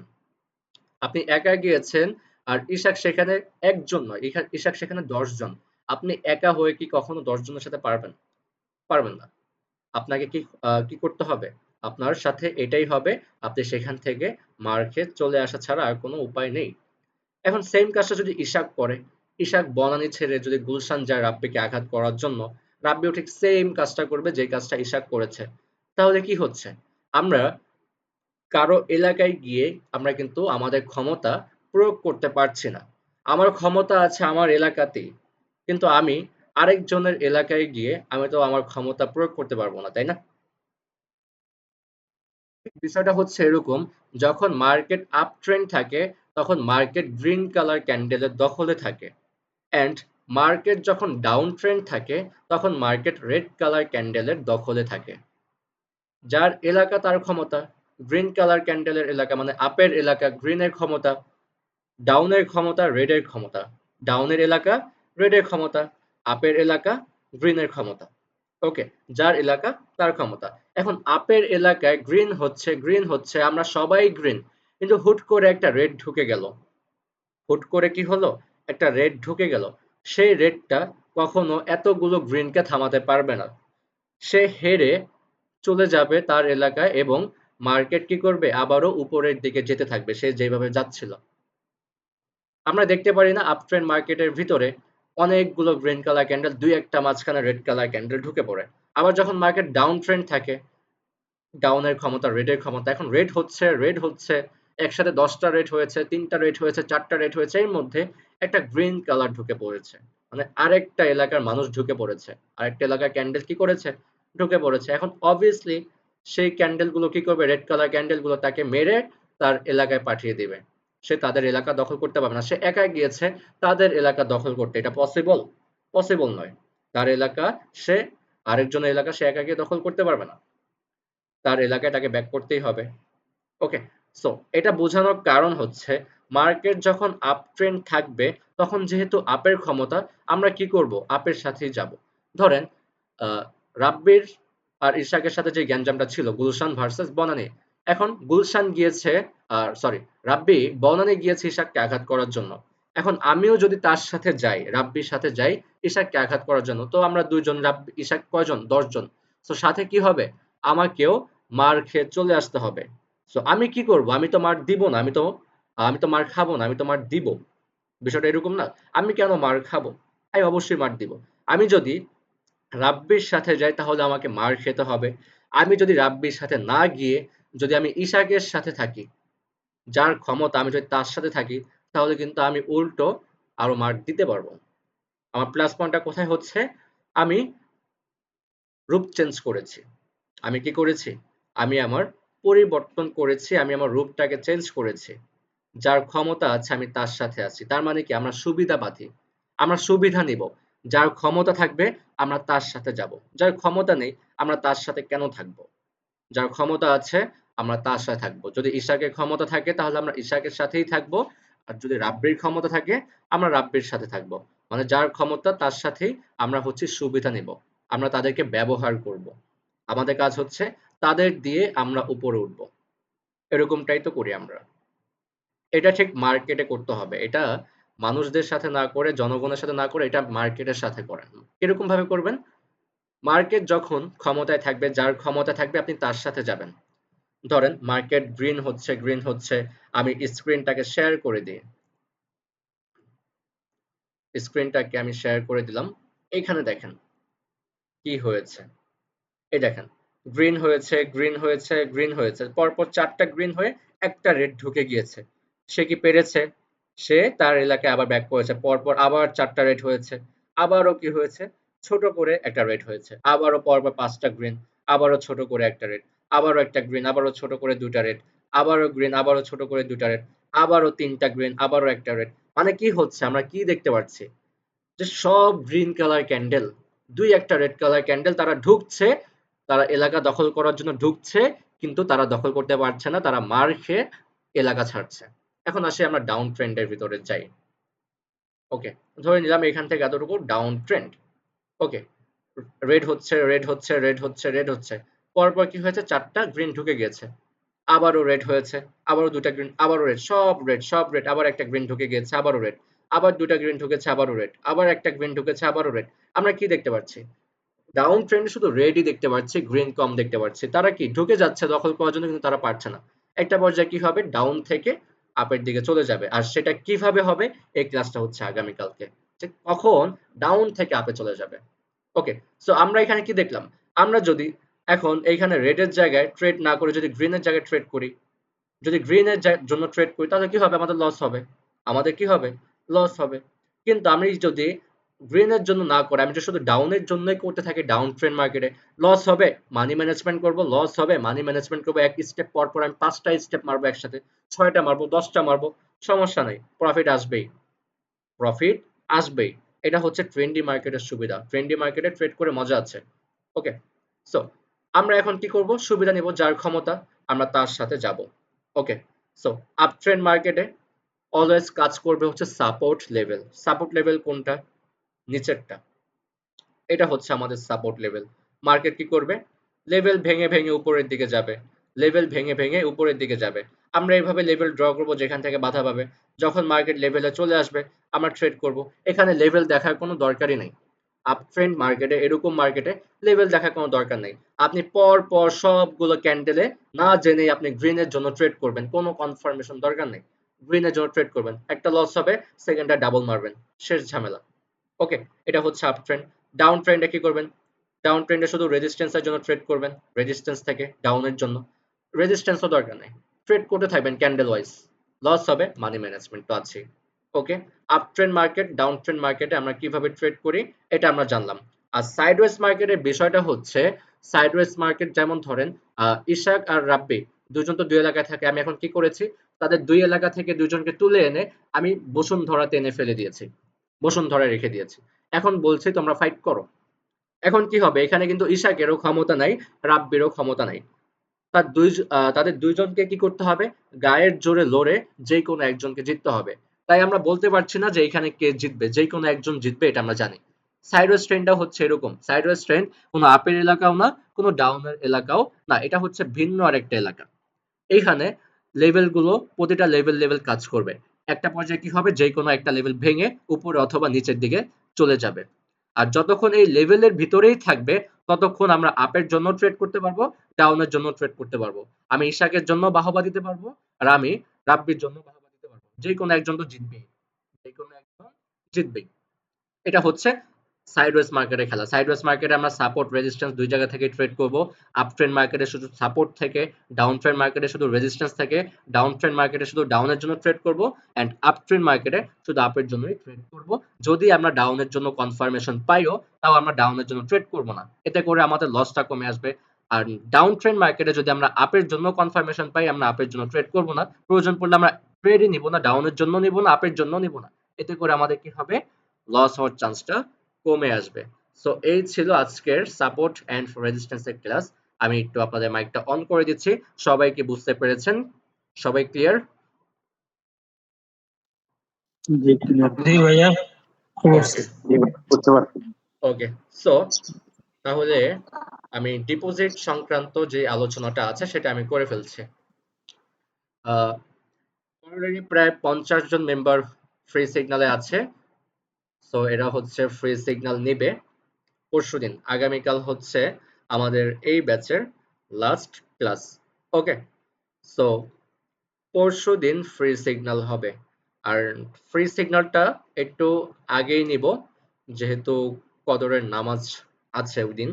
আপনি একা গিয়েছেন আর ইশাক সেখানে একজন নয়, ইশাক সেখানে ১০ জন। আপনি একা হয়ে কি কখনো ১০ জনের সাথে পারবেন? পারবেন না। আপনাকে কি করতে হবে? আপনার সাথে এটাই হবে, আপনি সেখান থেকে মার খেয়ে চলে আসা ছাড়া আর কোনো উপায় নেই। এখন সেম কাজটা যদি ইশাক করে, ইশাক বনানী ছেড়ে যদি গুলশান যায় রাব্বিকে আঘাত করার জন্য, রাব্বিও ঠিক সেম কাজটা করবে যে কাজটা ইশাক করেছে। তাহলে কি হচ্ছে? আমরা কারো এলাকায় গিয়ে আমরা কিন্তু আমাদের ক্ষমতা প্রয়োগ করতে পারছি না। আমার ক্ষমতা আছে আমার এলাকাতেই। কিন্তু আমি আরেকজনের এলাকায় গিয়ে আমি তো আমার ক্ষমতা প্রয়োগ করতে পারবো না, তাই না? বিষয়টা হচ্ছে এরকম, যখন মার্কেট আপ ট্রেন্ড থাকে তখন মার্কেট গ্রিন কালার ক্যান্ডেলের দখলে থাকে। অ্যান্ড মার্কেট যখন ডাউন ট্রেন্ড থাকে তখন মার্কেট রেড কালার ক্যান্ডেলের দখলে থাকে। যার এলাকা তার ক্ষমতা। গ্রিন কালার ক্যান্ডেলের এলাকা মানে আপের এলাকা গ্রিনের ক্ষমতা, ডাউনের ক্ষমতা রেডের ক্ষমতা, ডাউনের এলাকা রেডের ক্ষমতা, আপের এলাকা গ্রিনের ক্ষমতা। ওকে, যার এলাকা তার ক্ষমতা। এখন আপের এলাকায় গ্রিন হচ্ছে আমরা সবাই গ্রিন, কিন্তু হুট করে একটা রেড ঢুকে গেল। হুট করে কি হলো? একটা রেড ঢুকে গেল। সেই রেডটা কখনো এতগুলো গ্রিনকে থামাতে পারবে না। সে হেরে চলে যাবে তার এলাকায় এবং মার্কেট কি করবে? আবারও উপরের দিকে যেতে থাকবে সে যেভাবে যাচ্ছিল। আমরা দেখতে পারি না আপ ট্রেন্ড মার্কেটের ভিতরে অনেকগুলো গ্রিন কালার ক্যান্ডেল, দুই একটা মাঝখানে রেড কালার ক্যান্ডেল ঢুকে পড়ে। আবার যখন মার্কেট ডাউন ট্রেন্ড থাকে, ডাউনের ক্ষমতা রেডের ক্ষমতা, এখন রেড হচ্ছে একসাথে ১০টা রেড হয়েছে, ৩টা রেড হয়েছে, ৪টা রেড হয়েছে, এর মধ্যে একটা গ্রিন কালার ঢুকে পড়েছে। মানে আরেকটা এলাকার মানুষ ঢুকে পড়েছে, আরেকটা এলাকার ক্যান্ডেল কি করেছে? ঢুকে পড়েছে। এখন অবভিয়াসলি সেই ক্যান্ডেল গুলো কি করবে? রেড কালার ক্যান্ডেল গুলো তাকে মেরে তার এলাকায় পাঠিয়ে দিবে। সে তাদের এলাকা দখল করতে পারবে না। সে একাই গিয়েছে তাদের এলাকা দখল করতে। এটা পসিবল? পসিবল নয়। তার এলাকা সে আরেকজনের এলাকা সে একা গিয়ে দখল করতে পারবে না। তার এলাকায় তাকে ব্যাক করতেই হবে। ওকে, সো এটা বোঝানোর কারণ হচ্ছে মার্কেট যখন আপ ট্রেন্ড থাকবে তখন যেহেতু আপের ক্ষমতা, আমরা কি করব? আপের সাথেই যাব। ধরেন রাব্বির আর ইশাকের সাথে যে গ্যাঞ্জামটা ছিল গুলশান ভার্সেস বনানী, এখন গুলশান গিয়েছে সরি রাব্বি বনানী গিয়েছে ইশাককে আঘাত করার জন্য। এখন আমিও যদি তার সাথে যাই, রাব্বির সাথে যাই ইশাককে আঘাত করার জন্য, তো আমরা দুইজন, ইশাক কয়জন? 10 জন। তো সাথে কি হবে? আমাকেও মার খেয়ে চলে আসতে হবে। সো আমি কি করব? আমি তো মার দিব না। আমি তো মার খাবো না। আমি তো মার দিব। বিষয়টা এরকম না? আমি কেন মার খাবো? আমি অবশ্যই মার দিব। আমি যদি রাব্বির সাথে যাই তাহলে আমাকে মার খেতে হবে। আমি যদি রাব্বির সাথে না গিয়ে যদি আমি ইশাকের সাথে থাকি, যার ক্ষমতা, আমি যদি তার সাথে থাকি তাহলে কিন্তু আমি উল্টো আরো মার দিতে পারবো। আমার প্লাস পয়েন্টটা কোথায় হচ্ছে? আমি রূপ চেঞ্জ করেছি। আমি কি করেছি? আমি আমার পরিবর্তন করেছি। আমি আমার রূপটাকে চেঞ্জ করেছি। যার ক্ষমতা আছে আমি তার সাথে আছি। তার মানে কি? আমরা সুবিধাবাদী। আমরা সুবিধা নিব। যার ক্ষমতা থাকবে আমরা তার সাথে যাব। যার ক্ষমতা নেই আমরা তার সাথে কেন থাকবো? যার ক্ষমতা আছে আমরা তার সাথে থাকবো। যদি ইশাকের ক্ষমতা থাকে তাহলে আমরা ইশাকের সাথেই থাকবো। আর যদি রাব্বির ক্ষমতা থাকে আমরা রাব্বির সাথে থাকবো। মানে যার ক্ষমতা তার সাথেই আমরা হচ্ছে সুবিধা নিব। আমরা তাদেরকে ব্যবহার করব। আমাদের কাজ হচ্ছে তাদের দিয়ে আমরা উপরে উঠবো। এরকমটাই তো করি আমরা। এটা ঠিক মার্কেটে করতে হবে। এটা মানুষদের সাথে না করে, জনগণের সাথে না করে এটা মার্কেটের সাথে করেন। কিরকম ভাবে করবেন? মার্কেট যখন ক্ষমতায় থাকবে, যার ক্ষমতা থাকবে আপনি তার সাথে যাবেন। ধরেন মার্কেট গ্রিন হচ্ছে, আমি স্ক্রিনটাকে শেয়ার করে দিই। স্ক্রিনটাকে আমি শেয়ার করে দিলাম। এইখানে দেখেন কি হয়েছে। এই দেখেন গ্রিন হয়েছে, গ্রিন হয়েছে, গ্রিন হয়েছে। পরপর ৪ টা গ্রিন হয়ে একটা রেড ঢুকে গিয়েছে। সে কি পেরেছে? সে তার এলাকায় আবার ব্যাক করেছে। পরপর আবার ৪ টা রেড হয়েছে। আবারও কি হয়েছে? ছোট করে একটা রেড হয়েছে। আবারও পরপর ৫ টা গ্রিন, আবারও ছোট করে একটা রেড, আবারও একটা গ্রিন, আবারও ছোট করে ২ টা রেড, আবারও গ্রিন, আবারও ছোট করে ২ টা রেড, আবারও ৩ টা গ্রিন, আবারও একটা রেড। মানে কি হচ্ছে? আমরা কি দেখতে পাচ্ছি? যে সব গ্রিন কালার ক্যান্ডেল, ২-১ টা রেড কালার ক্যান্ডেল, তারা ঢুকছে, তারা এলাকা দখল করার জন্য ঢুকছে, কিন্তু তারা দখল করতে পারছে না, তারা মার খেয়ে এলাকা ছাড়ছে। এখন আসি আমরা ডাউন ট্রেন্ড এর ভিতরে যাই। ওকে, ধরে নিলাম এখান থেকে এতটুকু ডাউন ট্রেন্ড। ওকে, রেড হচ্ছে, রেড হচ্ছে, রেড হচ্ছে, রেড হচ্ছে। পরপর কি হয়েছে? ৪ টা গ্রিন ঢুকে গিয়েছে। আবারও রেড হয়েছে, আবারও ২ টা গ্রিন, আবারও রেড, সব রেড, সব রেড, আবার একটা গ্রিন ঢুকে গিয়েছে, আবারও রেড, আবার ২ টা গ্রিন ঢুকেছে, আবারও রেড, আবার একটা গ্রিন ঢুকেছে, আবারও রেড। আমরা কি দেখতে পাচ্ছি? ডাউন ট্রেন্ডে শুধু রেডই দেখতে পাচ্ছি, গ্রিন কম দেখতে পাচ্ছি। তারা কি ঢুকে যাচ্ছে দখল করার জন্য, কিন্তু তারা পারছে না। একটা পর্যায়ে কি হবে? ডাউন থেকে আপের দিকে চলে যাবে। আর সেটা কিভাবে হবে? এই ক্লাসটা হচ্ছে আগামীকালকে। যে কখন ডাউন থেকে আপে চলে যাবে। ওকে, সো আমরা এখানে কি দেখলাম? আমরা যদি এখন এইখানে রেডের জায়গায় ট্রেড না করে যদি গ্রিনের জায়গায় ট্রেড করি, যদি গ্রিনের জন্য ট্রেড করি তাহলে কি হবে? আমাদের লস হবে। আমাদের কি হবে? লস হবে। কিন্তু আমি যদি গ্রিনের জন্য না করে আমি যদি শুধু ডাউনের জন্যই করতে থাকি ডাউন ট্রেন্ড মার্কেটে, লস হবে। মানি ম্যানেজমেন্ট করব, লস হবে। মানি ম্যানেজমেন্ট করব, এক স্টেপ পর পর আমি ৫ টা স্টেপ মারবো একসাথে, ৬ টা মারবো, ১০ টা মারবো, সমস্যা নাই। প্রফিট আসবেই। প্রফিট আসবেই। এটা হচ্ছে ট্রেন্ডি মার্কেটের সুবিধা। ট্রেন্ডি মার্কেটে ট্রেড করে মজা আছে। ওকে, সো আমরা এখন কি করব? সুবিধা নিব, যার ক্ষমতা আমরা তার সাথে যাব। ওকে, সো আপ ট্রেন্ড মার্কেটে অলওয়েজ কাজ করবে হচ্ছে সাপোর্ট লেভেল। সাপোর্ট লেভেল কোনটা? নিচেরটা। এটা হচ্ছে আমাদের সাপোর্ট লেভেল। মার্কেট কি করবে? লেভেল ভেঙে ভেঙে উপরের দিকে যাবে। লেভেল ভেঙে ভেঙে উপরের দিকে যাবে। আমরা এভাবে লেভেল ড্র করব যেখান থেকে বাধা পাবে। যখন মার্কেট লেভেলে চলে আসবে আমরা ট্রেড করব। এখানে লেভেল দেখার কোনো দরকারই নেই। আপ ট্রেন্ড মার্কেটে, এরকম মার্কেটে লেভেল দেখার কোনো দরকার নেই। আপনি পর পর সবগুলো ক্যান্ডেলে না জেনেই আপনি গ্রিনের জন্য ট্রেড করবেন। কোনো কনফার্মেশন দরকার নেই। গ্রিনের জন্য ট্রেড করবেন। একটা লস হবে, সেকেন্ডটা ডাবল মারবেন। শেষ ঝামেলা। ওকে, এটা হচ্ছে আপ ট্রেন্ড। ডাউন ট্রেন্ডে কি করবেন? ডাউন ট্রেন্ডে শুধু রেজিস্ট্যান্সের জন্য ট্রেড করবেন। রেজিস্ট্যান্স থেকে ডাউনের জন্য। রেজিস্ট্যান্সও দরকার নেই। ট্রেড করতে থাকবেন ক্যান্ডেল ওয়াইজ। লস হবে, মানি ম্যানেজমেন্ট তো আছেই। Okay, up trend market, down trend মার্কেটে আমরা কিভাবে ট্রেড করি এটা আমরা জানলাম। আর সাইডওয়েজ মার্কেটের বিষয়টা হচ্ছে, সাইডওয়েজ মার্কেট যেমন ধরেন ইশাক আর রাব্বি দুজন তো দুই এলাকায় থাকে, আমি এখন কি করেছি, তাদের দুই এলাকা থেকে দুজনকে তুলে এনে আমি বসুন্ধরাতে এনে ফেলে দিয়েছি, বসুন্ধরায় রেখে দিয়েছি। এখন বলছি তোমরা ফাইট করো। এখন কি হবে, এখানে কিন্তু ইশাকেরও ক্ষমতা নাই, রাব্বিরও ক্ষমতা নাই। তাদের দুইজনকে কি করতে হবে, গায়ের জোরে লড়ে যে কোনো একজনকে জিততে হবে। তাই আমরা বলতে পারছি না যে এখানে কে জিতবে, যে কোনো একজন জিতবে এটা আমরা জানি। সাইডওয়েজ ট্রেনটা হচ্ছে এরকম, সাইডওয়েজ ট্রেন কোনো আপের এলাকাও না, কোনো ডাউনের এলাকাও না, এটা হচ্ছে ভিন্ন আরেকটা এলাকা। এইখানে লেভেল গুলো প্রতিটা লেভেল কাজ করবে। একটা পর্যায়ে কি হবে, যে কোনো একটা লেভেল ভেঙে উপরে অথবা নিচের দিকে চলে যাবে। আর যতক্ষণ এই লেভেলের ভিতরেই থাকবে ততক্ষণ আমরা আপের জন্য ট্রেড করতে পারবো, ডাউনের জন্য ট্রেড করতে পারবো। আমি ইশাকের জন্য বাহবা দিতে পারবো, আর আমি রাব্বির জন্য বাহবা দিতে পারবো। যে কোনো একজন তো জিতবেই, যে কোনো একজন জিতবেই। এটা হচ্ছে সাইডওয়েজ মার্কেটের খেলা। সাইডওয়েজ মার্কেটে আমরা সাপোর্ট রেজিস্ট্যান্স দুই জায়গা থেকে ট্রেড করব। আপ ট্রেন্ড মার্কেটে শুধু সাপোর্ট থেকে, ডাউন ট্রেন্ড মার্কেটে শুধু রেজিস্ট্যান্স থেকে, ডাউন ট্রেন্ড মার্কেটে শুধু ডাউনের জন্য ট্রেড করব, এন্ড আপ ট্রেন্ড মার্কেটে শুধু আপের জন্যই ট্রেড করব। যদি আমরা ডাউনের জন্য কনফার্মেশন পাইও তাও আমরা ডাউনের জন্য ট্রেড করব না, এতে করে আমাদের লসটা কমে আসবে। আর ডাউন ট্রেন্ড মার্কেটে যদি আমরা আপের জন্য কনফার্মেশন পাই আমরা আপের জন্য ট্রেড করব না, প্রয়োজন পড়লে আমরা ট্রেডই নিব না, ডাউনের জন্য নিব না, আপের জন্য নিব না। এতে করে আমাদের কি হবে, লস হওয়ার চান্সটা কমে আসবে। সো এই ছিল আজকের সাপোর্ট এন্ড রেজিস্ট্যান্সের ক্লাস। আমি একটু আপনাদের মাইকটা অন করে দিচ্ছি, সবাই কি বুঝতে পেরেছেন? সবাই ক্লিয়ার? জি clear। জি ভাইয়া, ওকে জি ভাই, বুঝতে পারছি। ওকে। সো তাহলে আমি ডিপোজিট সংক্রান্ত যে আলোচনাটা আছে সেটা আমি করে ফেলছি। অলরেডি প্রায় 50 জন মেম্বার ফ্রি সিগনালে আছে। সো এরা হচ্ছে ফ্রি সিগন্যাল নিবে পরশুদিন। আগামীকাল হচ্ছে আমাদের এই ব্যাচের লাস্ট ক্লাস। ওকে, সো পরশুদিন ফ্রি সিগন্যাল হবে। আর ফ্রি সিগন্যালটা একটু আগেই নিব, যেহেতু কদরের নামাজ আছে ওই দিন।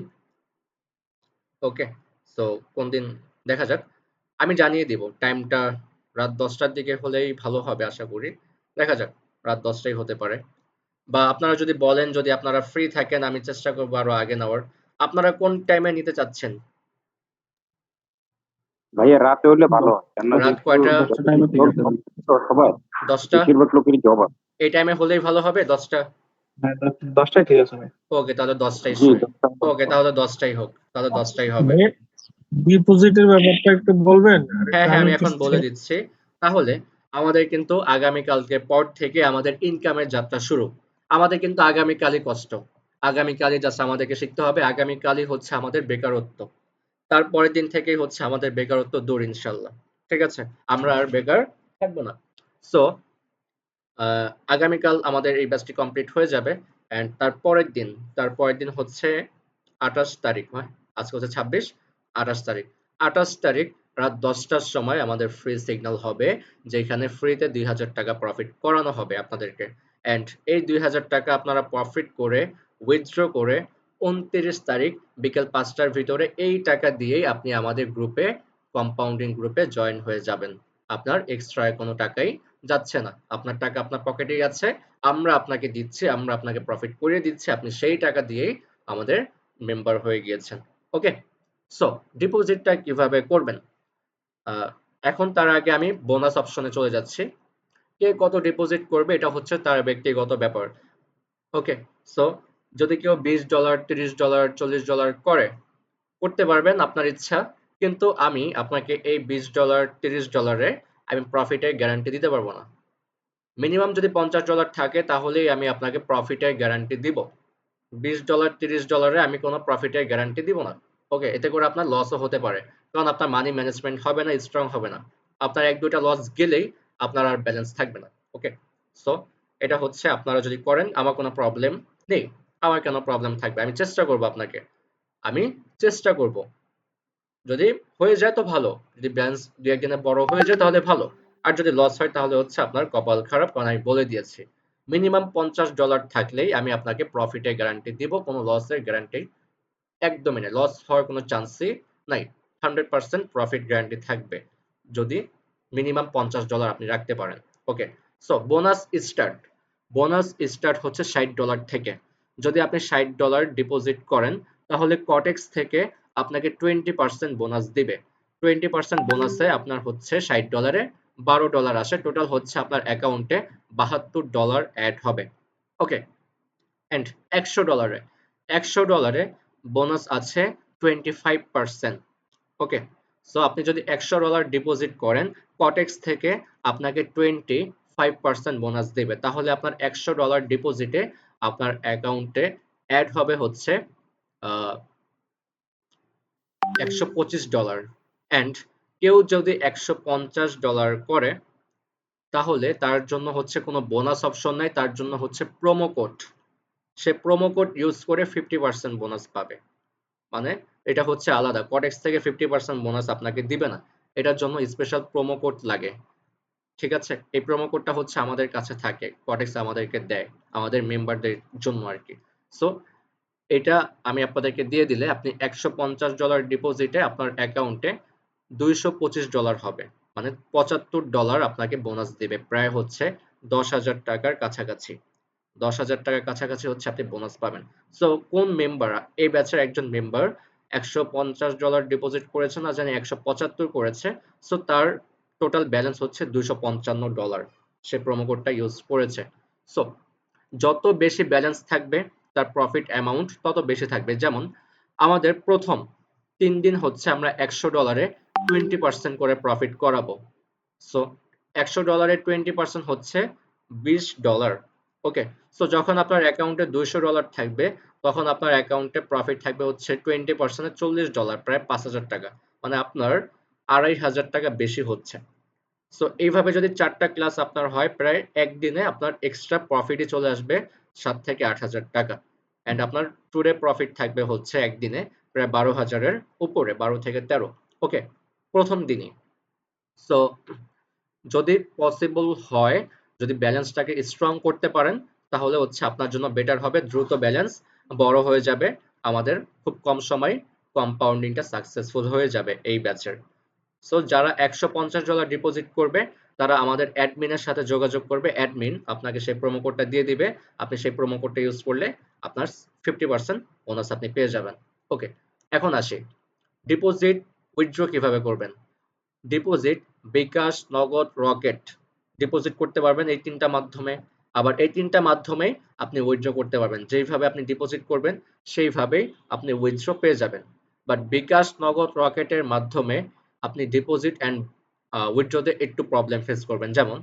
ওকে, সো কোন দিন দেখা যাক, আমি জানিয়ে দিব টাইমটা। রাত 10টার দিকে হলেই ভালো হবে আশা করি। দেখা যাক, রাত 10টাই হতে পারে। বা আপনারা যদি বলেন, যদি আপনারা ফ্রি থাকেন আমি চেষ্টা করবো আরো আগে নেওয়ার। আপনারা কোন টাইমে নিতে চাচ্ছেন? ভাইয়া রাতে হইলে ভালো হয়, কেননা রাত যেহেতু কয়টা? টাইমে ঠিক আছে। সবাই 10টা? বেশিরভাগ লোকেরই জব আছে। এই টাইমে হলেই ভালো হবে, 10টা? হ্যাঁ 10টাই ঠিক আছে ভাই। ওকে, তাহলে 10টাই জি ওকে, তাহলে 10টাই হোক, তাহলে 10টাই হবে। ডিপোজিটের ব্যাপারটা একটু বলবেন? আর হ্যাঁ একটা হ্যাঁ, আমি আমি একটু এখন বলে দিচ্ছি। তাহলে আমাদের কিন্তু আগামীকালকে পর থেকে আমাদের ইনকামের যাত্রা শুরু। আমাদের কিন্তু আগামীকালই কষ্ট, আগামীকালই জাস্ট আমাদেরকে শিখতে হবে, আগামীকালই হচ্ছে আমাদের বেকারত্ব। তারপরের দিন থেকেই হচ্ছে আমাদের বেকারত্ব দূর ইনশাল্লাহ। ঠিক আছে, আমরা আর বেকার থাকবো না। সো আগামীকাল আমাদের এই ব্যাচটি কমপ্লিট হয়ে যাবে। অ্যান্ড তারপরের দিন হচ্ছে 28 তারিখ, হ্যাঁ আজকে হচ্ছে 26, 28 তারিখ। 28 তারিখ রাত 10টার সময় আমাদের ফ্রি সিগন্যাল হবে, যেখানে ফ্রিতে 2000 টাকা প্রফিট করানো হবে আপনাদেরকে। অ্যান্ড এই 2000 টাকা আপনারা প্রফিট করে উইথড্র করে 29 তারিখ বিকেল 5টার ভিতরে এই টাকা দিয়েই আপনি আমাদের গ্রুপে, কম্পাউন্ডিং গ্রুপে জয়েন হয়ে যাবেন। আপনার এক্সট্রা কোনো টাকাই যাচ্ছে না, আপনার টাকা আপনার পকেটেই আছে, আমরা আপনাকে দিচ্ছি, আমরা আপনাকে প্রফিট করিয়ে দিচ্ছি, আপনি সেই টাকা দিয়েই আমাদের মেম্বার হয়ে গিয়েছেন। ওকে, সো ডিপোজিটটা কিভাবে করবেন? এখন তার আগে আমি বোনাস অপশনে চলে যাচ্ছি। কে কত ডিপোজিট করবে এটা হচ্ছে তার ব্যক্তিগত ব্যাপার। ওকে, সো যদি কেউ $20, $30, $40 করতে পারবেন, আপনার ইচ্ছা। কিন্তু আমি আপনাকে এই $20, $30 আমি প্রফিটের গ্যারান্টি দিতে পারবো না। মিনিমাম যদি $50 থাকে তাহলেই আমি আপনাকে প্রফিটের গ্যারান্টি দিব। $20, $30 আমি কোনো প্রফিটের গ্যারান্টি দিব না। ওকে, এতে করে আপনার লসও হতে পারে, কারণ আপনার মানি ম্যানেজমেন্ট হবে না, স্ট্রং হবে না। আপনার এক দুইটা লস গেলেই আপনার আর ব্যালেন্স থাকবে না। ওকে, সো এটা হচ্ছে আপনারা যদি করেন আমার কোনো প্রবলেম নেই। আমার কেন প্রবলেম থাকবে? আমি চেষ্টা করব আপনাকে, আমি চেষ্টা করব। যদি হয়ে যায় তো ভালো, যদি ব্যালেন্স দু একদিনে বড় হয়ে যায় তাহলে ভালো। আর যদি লস হয় তাহলে হচ্ছে আপনার কপাল খারাপ, কারণ আমি বলে দিয়েছি মিনিমাম $50 থাকলেই আমি আপনাকে প্রফিটের গ্যারান্টি দিব, কোনো লসের গ্যারান্টি একদমই নেই, লস হওয়ার কোনো চান্সই নাই। 100% প্রফিট গ্যারান্টি থাকবে যদি মিনিমাম $50 আপনি রাখতে পারেন। ওকে, সো বোনাস স্টার্ট হচ্ছে $60 থেকে। যদি আপনি $60 ডিপোজিট করেন তাহলে কটেক্স থেকে আপনাকে 20% বোনাস দিবে। 20% বোনাসে আপনার হচ্ছে $60 $12 আসে, টোটাল হচ্ছে আপনার অ্যাকাউন্টে $72 অ্যাড হবে। ওকে, এন্ড $100 বোনাস আছে 25%। ওকে, সো আপনি যদি $100 ডিপোজিট করেন, কটেক্স থেকে আপনাকে 25% বোনাস দেবে, তাহলে আপনার $100 ডিপোজিটে আপনার অ্যাকাউন্টে অ্যাড হবে হচ্ছে $125। এন্ড কেউ যদি $150 করে, তাহলে তার জন্য হচ্ছে কোনো বোনাস অপশন নাই, তার জন্য হচ্ছে প্রোমো কোড। সে প্রোমো কোড ইউজ করে 50% বোনাস পাবে। মানে এটা হচ্ছে আলাদা, কটেক্স থেকে 50% বোনাস আপনাকে দিবে না, এটার জন্য স্পেশাল প্রোমো কোড লাগে। ঠিক আছে, এই প্রোমো কোডটা হচ্ছে আমাদের কাছে থাকে, কটেক্স আমাদেরকে দেয় আমাদের মেম্বারদের জন্য আর কি। সো এটা আমি আপনাদেরকে দিয়ে দিলে আপনি $150 ডিপোজিটে আপনার অ্যাকাউন্টে $225 হবে, মানে $75 আপনাকে বোনাস দেবে, প্রায় হচ্ছে 10,000 টাকার কাছাকাছি। 10,000 টাকার কাছাকাছি হচ্ছে আপনি বোনাস পাবেন। সো কোন মেম্বার, এই ব্যাচের একজন মেম্বার $150 ডিপোজিট করেছে না জানি 175 করেছে, সো তার টোটাল ব্যালেন্স হচ্ছে $255, সে প্রোমো কোডটা ইউজ করেছে। সো যত বেশি ব্যালেন্স থাকবে তার প্রফিট অ্যামাউন্ট তত বেশি থাকবে। যেমন আমাদের প্রথম 3 দিন হচ্ছে আমরা $100 20% করে প্রফিট করাবো। সো $100 20% হচ্ছে $20। ওকে, সো যখন আপনার অ্যাকাউন্টে $200 থাকবে, তখন আপনার অ্যাকাউন্টে প্রফিট থাকবে হচ্ছে 20% $40, প্রায় 5,000 টাকা, মানে আপনার 2,500 টাকা বেশি হচ্ছে। সো এইভাবে যদি 4টা ক্লাস আপনার হয়, প্রায় একদিনে আপনার এক্সট্রা প্রফিটই চলে আসবে 7 থেকে 8,000 টাকা। এন্ড আপনার টুডে প্রফিট থাকবে হচ্ছে একদিনে প্রায় 12,000-এর উপরে, 12 থেকে 13। ওকে, প্রথম দিনই। সো যদি পসিবল হয়, যদি ব্যালেন্সটাকে স্ট্রং করতে পারেন, তাহলে হচ্ছে আপনার জন্য বেটার হবে, দ্রুত ব্যালেন্স বড় হয়ে যাবে, আমাদের খুব কম সময় কম্পাউন্ডিংটা সাকসেসফুল হয়ে যাবে এই ব্যাচের। সো যারা $150 ডিপোজিট করবে, তারা আমাদের অ্যাডমিনের সাথে যোগাযোগ করবে, অ্যাডমিন আপনাকে সেই প্রোমো কোডটা দিয়ে দিবে, আপনি সেই প্রোমো কোডটা ইউজ করলে আপনার 50% বোনাস আপনি পেয়ে যাবেন। ওকে, এখন আসি ডিপোজিট উইথড্র কিভাবে করবেন। ডিপোজিট বিকাশ, নগদ, রকেট ডিপোজিট করতে পারবেন এই 3টা মাধ্যমে। আবার এই 3টা মাধ্যমেই আপনি উইথড্র করতে পারবেন, যেইভাবে আপনি ডিপোজিট করবেন সেইভাবেই আপনি উইথড্র পেয়ে যাবেন। বাট বিকাশ, নগদ, রকেটের মাধ্যমে আপনি ডিপোজিট অ্যান্ড উইথড্রতে একটু প্রবলেম ফেস করবেন। যেমন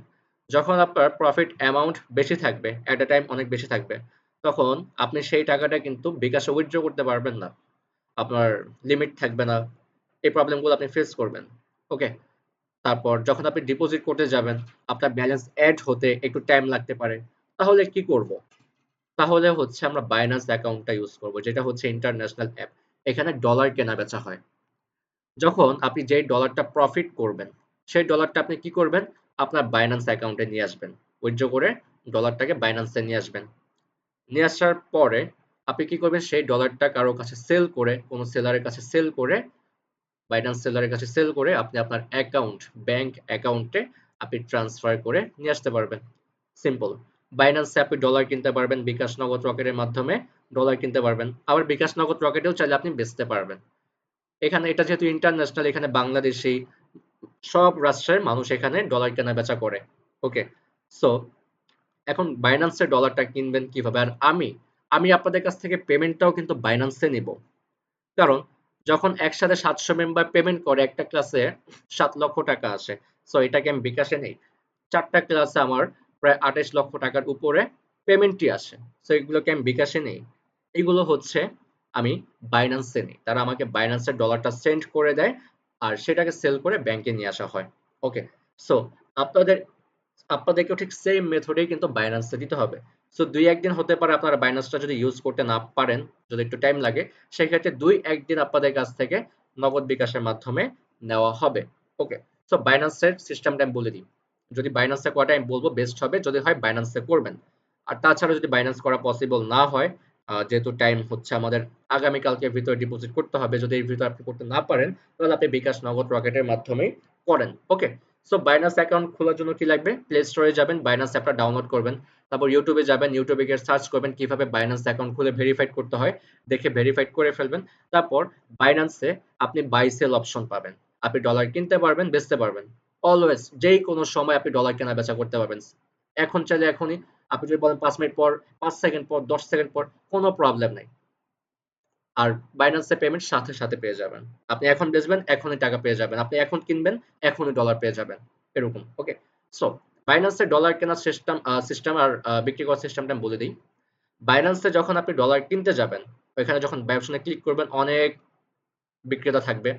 যখন আপনার প্রফিট অ্যামাউন্ট বেশি থাকবে, অ্যাট আ টাইম অনেক বেশি থাকবে, তখন আপনি সেই টাকাটা কিন্তু বিকাশে উইথড্র করতে পারবেন না, আপনার লিমিট থাকবে না, এই প্রবলেমগুলো আপনি ফেস করবেন। ওকে, তারপর যখন আপনি ডিপোজিট করতে যাবেন, আপনার ব্যালেন্স অ্যাড হতে একটু টাইম লাগতে পারে, তাহলে কি করব? তাহলে হচ্ছে আমরা বাইন্যান্স অ্যাকাউন্টটা ইউজ করব, যেটা হচ্ছে ইন্টারন্যাশনাল অ্যাপ। এখানে ডলার কেনা বেচা হয়। যখন আপনি যেই ডলারটা প্রফিট করবেন, সেই ডলারটা আপনি কি করবেন? আপনার বাইন্যান্স অ্যাকাউন্টে নিয়ে আসবেন, উইথড্র করে ডলারটাকে বাইন্যান্সে নিয়ে আসবেন। নিয়ে আসার পরে আপনি কি করবেন? সেই ডলারটা কারো কাছে সেল করে, কোনো সেলারের কাছে সেল করে, বাইন্যান্স সেলারের কাছে সেল করে আপনি আপনার অ্যাকাউন্ট, ব্যাংক অ্যাকাউন্টে আপনি ট্রান্সফার করে নিয়ে আসতে পারবেন। সিম্পল। বাইন্যান্সে আপনি ডলার কিনতে পারবেন, বিকাশ, নগদ, রকেটের মাধ্যমে ডলার কিনতে পারবেন। আবার বিকাশ, নগদ, রকেটেও চাইলে আপনি বেচতে পারবেন। এখানে এটা যেহেতু ইন্টারন্যাশনাল, এখানে বাংলাদেশি সব রাষ্ট্রের মানুষ এখানে ডলার কেনা বেচা করে। ওকে, সো এখন বাইন্যান্সে ডলারটা কিনবেন কিভাবে? আর আমি আপনাদের কাছ থেকে পেমেন্টটাও কিন্তু বাইন্যান্সে নিব। কারণ যখন একসাথে 700 মেম্বার পেমেন্ট করে একটা ক্লাসে 7 লক্ষ টাকা আসে। সো এটাকে আমি বিকাশে নেই, 4টা ক্লাসে আমার প্রায় 28 লক্ষ টাকার উপরে পেমেন্টই আসে। সো এগুলোকে আমি বিকাশে নেই, এগুলো হচ্ছে আমি বাইন্যান্সে নেই। তারা আমাকে বাইন্যান্সের ডলারটা সেন্ড করে দেয়, আর সেটাকে সেল করে ব্যাংকে নিয়ে আসা হয়। ওকে, সো আপনাদের আপনাদেরকেও ঠিক সেম মেথডেই কিন্তু বাইন্যান্সে দিতে হবে। সো 2-1 দিন হতে পারে আপনারা বাইন্যান্সটা যদি ইউজ করতে না পারেন, যদি একটু টাইম লাগে, সেক্ষেত্রে 2-1 দিন আপনাদের কাছ থেকে নগদ বিকাশের মাধ্যমে নেওয়া হবে। ওকে, সো বাইন্যান্সের সিস্টেমটা আমি বলে দিই। যদি বাইন্যান্সে করাটা আমি বলবো বেস্ট হবে, যদি হয় বাইন্যান্সে করবেন। আর তাছাড়া যদি বাইন্যান্স করা পসিবল না হয়, যেহেতু টাইম হচ্ছে আমাদের আগামীকালকের ভিতরে ডিপোজিট করতে হবে, যদি এর ভিতরে আপনি করতে না পারেন, তাহলে আপনি বিকাশ, নগদ, রকেটের মাধ্যমেই করেন। ওকে, সো বাইন্যান্স অ্যাকাউন্ট খোলার জন্য কি লাগবে? প্লে স্টোরে যাবেন, বাইন্যান্স অ্যাপটা ডাউনলোড করবেন, তারপর ইউটিউবে যাবেন, ইউটিউবে গিয়ে সার্চ করবেন কিভাবে বাইন্যান্স অ্যাকাউন্ট খুলে ভেরিফাইড করতে হয়, দেখে ভেরিফাইড করে ফেলবেন। তারপর বাইন্যান্সে আপনি বাই সেল অপশন পাবেন। আপনি ডলার কিনতে পারবেন, বেচতে পারবেন। অলওয়েজ যেই কোনো সময় আপনি ডলার কেনা বেচা করতে পারবেন। এখন চাইলে এখনই, আপনি যদি বলেন 5 মিনিট পর, 5 সেকেন্ড পর, 10 সেকেন্ড পর, কোনো প্রবলেম নাই। আর বাইন্যান্সে পেমেন্ট সাথে সাথে পেয়ে যাবেন। আপনি এখন বেচবেন, এখনই টাকা পেয়ে যাবেন। আপনি এখন কিনবেন, এখনই ডলার পেয়ে যাবেন। এরকম। ওকে? সো বাইন্যান্সে ডলার কেনার সিস্টেম আর বিক্রি করার সিস্টেমটা আমি বলে দিই। বাইন্যান্সে যখন আপনি ডলার কিনতে যাবেন, ওইখানে যখন বাই অপশনে ক্লিক করবেন, অনেক বিক্রেতা থাকবে।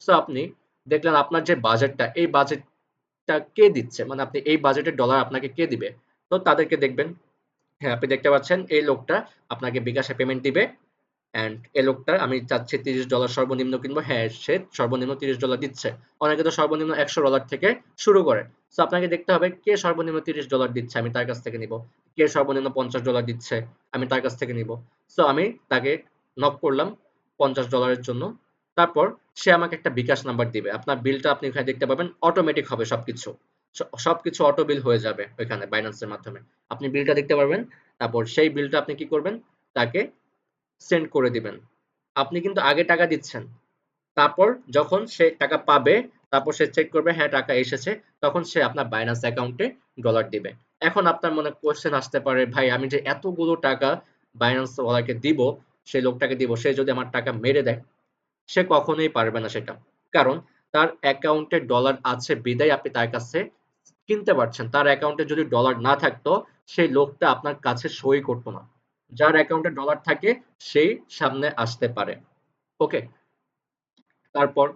সো আপনি দেখলেন আপনার যে বাজেটটা, এই বাজেটটা কে দিচ্ছে, মানে আপনি এই বাজেটের ডলার আপনাকে কে দিবে, তো তাদেরকে দেখবেন। হ্যাঁ, আপনি দেখতে পাচ্ছেন এই লোকটা আপনাকে বিকাশে পেমেন্ট দিবে। অ্যান্ড এই লোকটা, আমি চাচ্ছি $30 সর্বনিম্ন কিনবো, হ্যাঁ সে সর্বনিম্ন $30 দিচ্ছে। অনেকে তো সর্বনিম্ন $100 থেকে শুরু করে। সো আপনাকে দেখতে হবে কে সর্বনিম্ন $30 দিচ্ছে, আমি তার কাছ থেকে নিব। কে সর্বনিম্ন $50 দিচ্ছে, আমি তার কাছ থেকে নিব। সো আমি তাকে নক করলাম $50 জন্য। তারপর সে আমাকে একটা বিকাশ নাম্বার দিবে। আপনার বিলটা আপনি ওখানে দেখতে পাবেন, অটোমেটিক হবে সবকিছু। সবকিছু অটো বিল হয়ে যাবে ওইখানে বাইন্যান্সের মাধ্যমে। আপনি বিলটা দেখতে পারবেন। তারপর সেই বিলটা আপনি কি করবেন, তাকে সেন্ড করে দিবেন। আপনি কিন্তু আগে টাকা দিচ্ছেন। তারপর যখন সে টাকা পাবে, তারপর সে চেক করবে হ্যাঁ টাকা এসেছে, তখন সে আপনার বাইন্যান্স অ্যাকাউন্টে ডলার দিবে। এখন আপনার মনে কোয়েশ্চেন আসতে পারে, ভাই আমি যে এতগুলো টাকা বাইন্যান্স ওয়ালাকে দিব, সেই লোকটাকে দিব, সে যদি আমার টাকা মেরে দেয়, সে কখনোই পারবে না সেটা। কারণ তার অ্যাকাউন্টে ডলার আছে বিধায় আপনি তার কাছে কিনতে পারছেন। তার অ্যাকাউন্টে যদি ডলার না থাকতো, সেই লোকটা আপনার কাছে সই করতো না। যার অ্যাকাউন্টে ডলার থাকে সেই সামনে আসতে পারে। ওকে? তারপর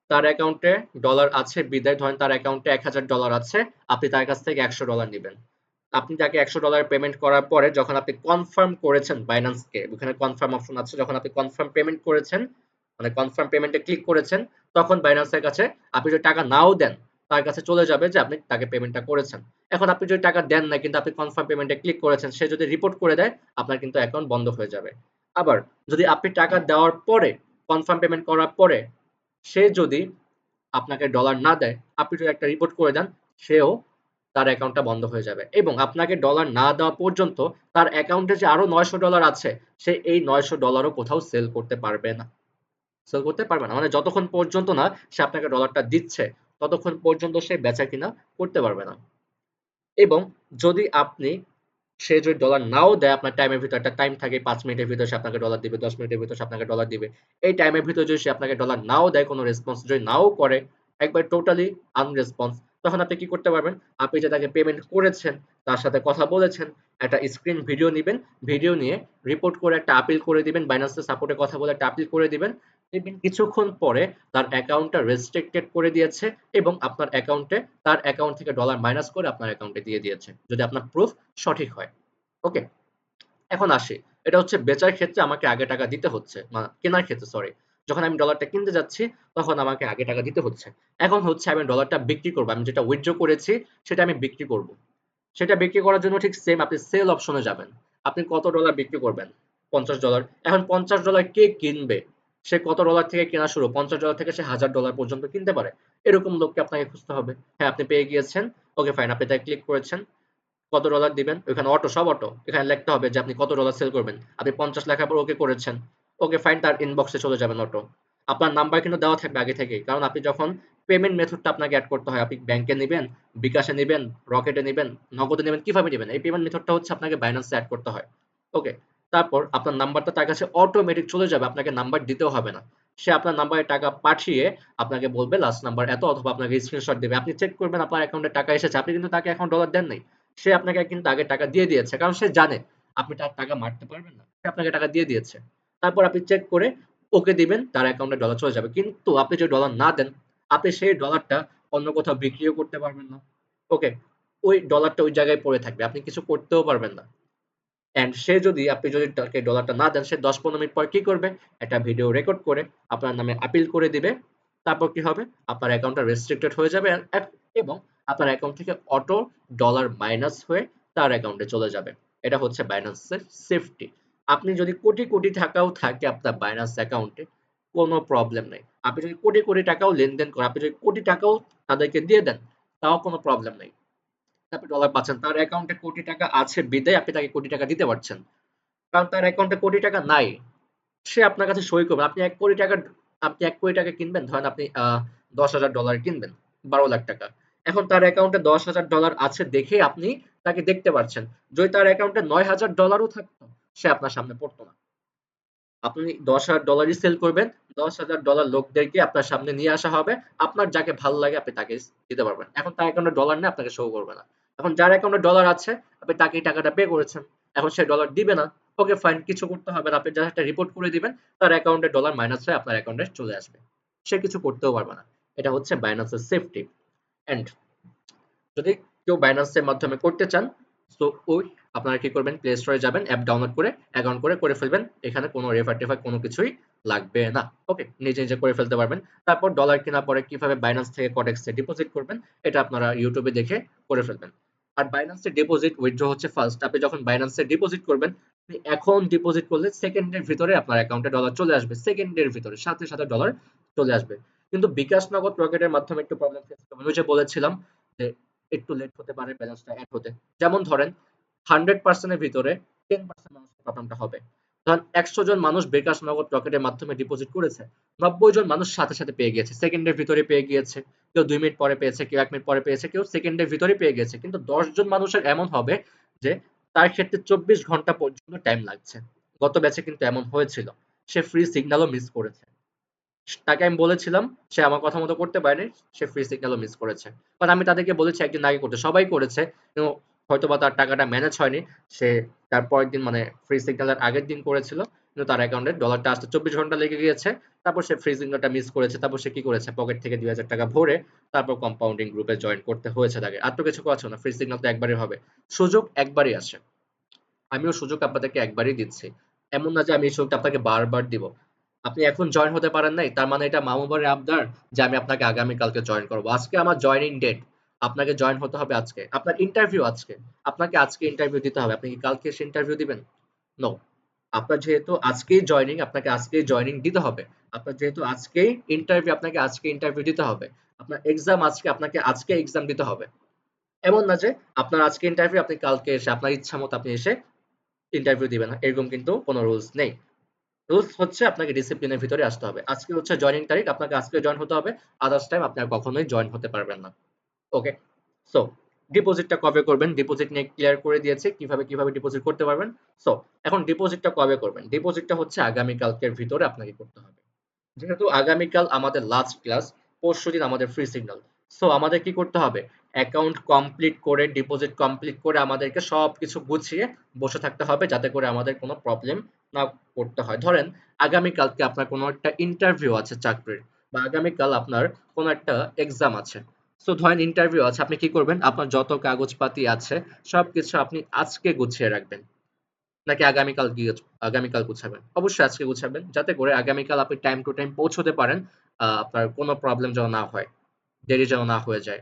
তার অ্যাকাউন্টে ডলার আছে বিধায়, ধরেন তার অ্যাকাউন্টে $1000 আছে, আপনি তার কাছ থেকে $100 নিবেন। আপনি তাকে $100 পেমেন্ট করার পরে যখন আপনি কনফার্ম করেছেন বাইন্যান্সকে, ওখানে কনফার্ম অপশন আছে, যখন আপনি কনফার্ম পেমেন্ট করেছেন, মানে কনফার্ম পেমেন্টে ক্লিক করেছেন, তখন বাইন্যান্সের কাছে আপনি যদি টাকা নাও দেন, তার কাছে চলে যাবে যে আপনি তাকে পেমেন্টটা করেছেন। এখন আপনি যদি টাকা দেন না কিন্তু আপনি কনফার্ম পেমেন্টে ক্লিক করেছেন, সে যদি রিপোর্ট করে দেয়, আপনার কিন্তু অ্যাকাউন্ট বন্ধ হয়ে যাবে। আবার যদি আপনি টাকা দেওয়ার পরে, কনফার্ম পেমেন্ট করার পরে সে যদি আপনাকে ডলার না দেয়, আপনি যদি একটা রিপোর্ট করে দেন, সেও, তার অ্যাকাউন্টটা বন্ধ হয়ে যাবে। এবং আপনাকে ডলার না দেওয়া পর্যন্ত তার অ্যাকাউন্টে যে আরো $900 আছে, সে এই $900ও কোথাও সেল করতে পারবে না। সেল করতে পারবে না, মানে যতক্ষণ পর্যন্ত না সে আপনাকে ডলারটা দিচ্ছে, ততক্ষণ পর্যন্ত সে বেচা কিনা করতে পারবে না। এবং যদি আপনি, সে যদি ডলার নাও দেয়, আপনার টাইমের ভিতরে একটা টাইম থাকে, 5 মিনিটের ভিতরে সে আপনাকে ডলার দিবে, 10 মিনিটের ভিতরে সে আপনাকে ডলার দিবে। এই টাইমের ভিতরে যদি সে আপনাকে ডলার নাও দেয়, কোনো রেসপন্স যদি নাও করে, একবার টোটালি আনরেসপন্স, তখন আপনি কি করতে পারবেন, আপনি যে তাকে পেমেন্ট করেছেন, তার সাথে কথা বলেছেন, একটা স্ক্রিন ভিডিও নিবেন, ভিডিও নিয়ে রিপোর্ট করে একটা আপিল করে দিবেন, বাইন্যান্সের সাপোর্টে কথা বলে একটা আপিল করে দিবেন। দেখবেন কিছুক্ষণ পরে তার অ্যাকাউন্টটা রেস্ট্রিক্টেড করে দিয়েছে এবং আপনার অ্যাকাউন্টে, তার অ্যাকাউন্ট থেকে ডলার মাইনাস করে আপনার অ্যাকাউন্টে দিয়ে দিয়েছে, যদি আপনার প্রুফ সঠিক হয়। ওকে? এখন আসি, এটা হচ্ছে বেচার ক্ষেত্রে আমাকে আগে টাকা দিতে হচ্ছে, কেনার ক্ষেত্রে সরি, যখন আমি ডলারটা কিনতে যাচ্ছি তখন আমাকে আগে টাকা দিতে হচ্ছে। এখন হচ্ছে আমি ডলারটা বিক্রি করব, আমি যেটা উইথড্র করেছি সেটা আমি বিক্রি করব। সেটা বিক্রি করার জন্য ঠিক সেম আপনি সেল অপশনে যাবেন। আপনি কত ডলার বিক্রি করবেন? $50। এখন $50 কে কিনবে? সে কত ডলার থেকে কেনা শুরু? $50 থেকে সে $1000 পর্যন্ত কিনতে পারে। এরকম লোককে আপনাকে খুঁজতে হবে। হ্যাঁ, আপনি পেয়ে গিয়েছেন। ওকে ফাইন, আপনি তাই ক্লিক করেছেন। কত ডলার দিবেন? ওখানে অটো, সব অটো। এখানে লিখতে হবে যে আপনি কত ডলার সেল করবেন। আপনি 50 লেখার পর ওকে করেছেন। ওকে ফাইন, তার ইনবক্সে চলে যাবেন অটো। আপনার নাম্বার কিন্তু দেওয়া থাকবে আগে থেকেই। কারণ আপনি যখন পেমেন্ট মেথডটা আপনাকে এড করতে হয়, আপনি ব্যাংকে নিবেন, বিকাশে নিবেন, রকেটে নিবেন, নগদে নিবেন, কিভাবে নিবেন? এই পেমেন্ট মেথডটা হচ্ছে আপনাকে বাইন্যান্সে এড করতে হয়। ওকে? তারপর আপনার নাম্বারটা তার কাছে অটোমেটিক চলে যাবে। আপনাকে নাম্বার দিতেও হবে না। সে আপনার নাম্বারে টাকা পাঠিয়ে আপনাকে বলবে লাস্ট নাম্বার এত, অথবা আপনাকে স্ক্রিনশট দিবে। আপনি চেক করবেন আপনার অ্যাকাউন্টে টাকা এসেছে। আপনি কিন্তু তাকে এখন ডলার দেন নাই। সে আপনাকে কিন্তু আগে টাকা দিয়ে দিয়েছে। কারণ সে জানে আপনি তার টাকা মারতে পারবেন না। সে আপনাকে টাকা দিয়ে দিয়েছে। তারপর আপনি চেক করে ওকে দিবেন, তার অ্যাকাউন্টে ডলার চলে যাবে। কিন্তু আপনি যদি ডলার না দেন, আপনি সেই ডলারটা অন্য কোথাও বিক্রিও করতে পারবেন না। ওকে? ওই ডলারটা ওই জায়গায় পড়ে থাকবে। আপনি কিছু করতেও পারবেন না। অ্যান্ড সে যদি, আপনি যদি তাকে ডলারটা না দেন, সে 10-15 মিনিট পর কি করবে? একটা ভিডিও রেকর্ড করে আপনার নামে আপিল করে দিবে। তারপর কি হবে? আপনার অ্যাকাউন্টটা রেস্ট্রিক্টেড হয়ে যাবে এবং আপনার অ্যাকাউন্ট থেকে অটো ডলার মাইনাস হয়ে তার অ্যাকাউন্টে চলে যাবে। এটা হচ্ছে বাইন্যান্সের সেফটি। আপনি যদি কোটি কোটি টাকাও থাকে আপনার বাইন্যান্স অ্যাকাউন্টে, কোনো প্রবলেম নেই। আপনি যদি কোটি কোটি টাকাও লেনদেন করেন, আপনি যদি কোটি টাকাও তাদেরকে দিয়ে দেন, তাও কোনো প্রবলেম নেই। আপনি ডলার পাচ্ছেন। তার অ্যাকাউন্টে কোটি টাকা আছে বিধায় আপনি তাকে কোটি টাকা দিতে পারছেন। কারণ তার অ্যাকাউন্টে কোটি টাকা নাই। সে আপনার কাছে সই করবে। আপনি 1 কোটি টাকা, আপনি 1 কোটি টাকা কিনবেন। ধরেন আপনি $10,000 কিনবেন, 12 লাখ টাকা। এখন তার অ্যাকাউন্টে $10,000 আছে দেখে আপনি তাকে দেখতে পাচ্ছেন। যদি তার অ্যাকাউন্টে $9,000ও থাকতো, সে আপনার সামনে পড়তো না। আপনি $10,000ই সেল করবেন, $10,000 লোকদেরকে আপনার সামনে নিয়ে আসা হবে, আপনার যাকে ভালো লাগে আপনি তাকে দিতে পারবেন। এখন তার অ্যাকাউন্টে ডলার নেই, আপনাকে শো করবে না। এখন যার অ্যাকাউন্টে ডলার আছে, আপনি তাকে এই টাকাটা পে করেছেন, এখন সে ডলার দিবে না, ওকে ফাইন, কিছু করতে হবে না, আপনি জাস্ট একটা রিপোর্ট করে দিবেন, তার অ্যাকাউন্টে ডলার মাইনাস হয়ে আপনার অ্যাকাউন্টে চলে আসবে, সে কিছু করতেও পারবে না। এটা হচ্ছে বাইন্যান্সের সেফটি। এন্ড যদি কেউ বাইন্যান্সের মাধ্যমে করতে চান, তো ওই আপনারা কি করবেন, প্লে স্টোরে যাবেন, অ্যাপ ডাউনলোড করে অ্যাকাউন্ট করে ফেলবেন, এখানে কোনো রেফার টেফার কোনো কিছুই লাগবে না। ওকে, নিজে নিজে করে ফেলতে পারবেন। তারপর ডলার কেনার পরে কিভাবে বাইন্যান্স থেকে কডেক্সে ডিপোজিট করবেন, এটা আপনারা ইউটিউবে দেখে করে ফেলবেন। আর বাইন্যান্সে ডিপোজিট উইথড্র হচ্ছে ফার্স্ট। আপনি যখন বাইন্যান্সে ডিপোজিট করবেন, আপনি এখন ডিপোজিট করলে সেকেন্ডের ভিতরে আপনার অ্যাকাউন্টে ডলার চলে আসবে, সেকেন্ডের ভিতরে সাথে সাথে ডলার চলে আসবে। কিন্তু বিকাশ নগদ রকেটের মাধ্যমে একটু প্রবলেম ফেস করবেন, ওই যে বলেছিলাম যে একটু লেট হতে পারে ব্যালেন্সটা অ্যাড হতে। যেমন ধরেন 100% এর ভিতরে 10% মানুষের প্রবলেমটা হবে। ধরেন 100 জন মানুষ বিকাশ নগদ রকেটের মাধ্যমে ডিপোজিট করেছে, 90 জন মানুষ সাথে সাথে পেয়ে গিয়েছে, সেকেন্ডের ভিতরে পেয়ে গিয়েছে, কেউ 2 মিনিট পরে পেয়েছে, কেউ 1 মিনিট পরে পেয়েছে, কেউ সেকেন্ডের ভিতরে পেয়ে গিয়েছে। কিন্তু 10 জন মানুষের এমন হবে যে তার ক্ষেত্রে 24 ঘন্টা পর্যন্ত টাইম লাগছে। গত ব্যাচে কিন্তু এমন হয়েছিল, সে ফ্রি সিগন্যালও মিস করেছে। তাকে আমি বলেছিলাম, সে আমার কথা মতো করতে পারেনি, সে ফ্রি সিগন্যালও মিস করেছে। কারণ আমি তাদেরকে বলেছি একদিন আগে করতে, সবাই করেছে, কিন্তু হয়তোবা তার টাকাটা ম্যানেজ হয়নি। সে তার পরের দিন মানে ফ্রি সিগন্যালের আগের দিন করেছিল, কিন্তু তার অ্যাকাউন্টে ডলারটা আসতে 24 ঘন্টা লেগে গিয়েছে। তারপর সে ফ্রি সিগন্যালটা মিস করেছে, তারপর সে কি করেছে, পকেট থেকে 2,000 টাকা ভরে তারপর কম্পাউন্ডিং গ্রুপে জয়েন করতে হয়েছে তাকে। আর তো কিছু করার ছিল না, ফ্রি সিগন্যাল তো একবারই হবে, সুযোগ একবারই আসে। আমিও সুযোগ আপনাদেরকে একবারই দিচ্ছি, এমন না যে আমি এই সুযোগটা আপনাকে বারবার দিব। আপনি এখন জয়েন হতে পারেন নাই, তার মানে এটা মামুবারের আবদার যে আমি আপনাকে আগামীকালকে জয়েন করবো। আজকে আমার জয়েনিং ডেট, আপনাকে জয়েন হতে হবে আজকে। আপনার ইন্টারভিউ আজকে, আপনাকে আজকে ইন্টারভিউ দিতে হবে। আপনি কি কালকে এসে ইন্টারভিউ দিবেন? নো। আপনার যেহেতু আজকেই জয়েনিং, আপনাকে আজকেই জয়েনিং দিতে হবে। আপনার যেহেতু আজকেই ইন্টারভিউ, আপনাকে আজকে ইন্টারভিউ দিতে হবে। আপনার এক্সাম আজকে, আপনাকে আজকে এক্সাম দিতে হবে। এমন না যে আপনার আজকে ইন্টারভিউ, আপনি কালকে এসে আপনার ইচ্ছা মতো আপনি এসে ইন্টারভিউ দিবেন না, এরকম কিন্তু কোনো রুলস নেই। রুলস হচ্ছে আপনাকে ডিসিপ্লিনের ভিতরে আসতে হবে। আজকে হচ্ছে জয়েনিং তারিখ, আপনাকে আজকে জয়েন হতে হবে, আদার্স টাইম আপনি আর কখনোই জয়েন হতে পারবেন না। ওকে, সো ডিপোজিটটা কবে করবেন, ডিপোজিট নিয়ে ক্লিয়ার করে দিয়েছি কিভাবে কিভাবে ডিপোজিট করতে পারবেন। সো এখন ডিপোজিটটা কবে করবেন, ডিপোজিটটা হচ্ছে আগামীকালকের ভিতরে আপনাকে করতে হবে। যেহেতু আগামীকাল আমাদের লাস্ট ক্লাস, পরশুদিন আমাদের ফ্রি সিগন্যাল, সো আমাদের কি করতে হবে, অ্যাকাউন্ট কমপ্লিট করে ডিপোজিট কমপ্লিট করে আমাদেরকে সবকিছু গুছিয়ে বসে থাকতে হবে, যাতে করে আমাদের কোনো প্রবলেম না করতে হয়। ধরেন আগামীকালকে আপনার কোনো একটা ইন্টারভিউ আছে চাকরির, বা আগামীকাল আপনার কোনো একটা এক্সাম আছে। সো ধরেন ইন্টারভিউ আছে, আপনি কি করবেন, আপনার যত কাগজপাতি আছে সবকিছু আপনি আজকে গুছিয়ে রাখবেন, নাকি আগামীকাল গুছাবেন? অবশ্যই আজকে গুছাবেন, যাতে করে আগামীকাল আপনি টাইম টু টাইম পৌঁছতে পারেন, আপনার কোনো প্রবলেম যেন না হয়, দেরি যেন না হয়ে যায়।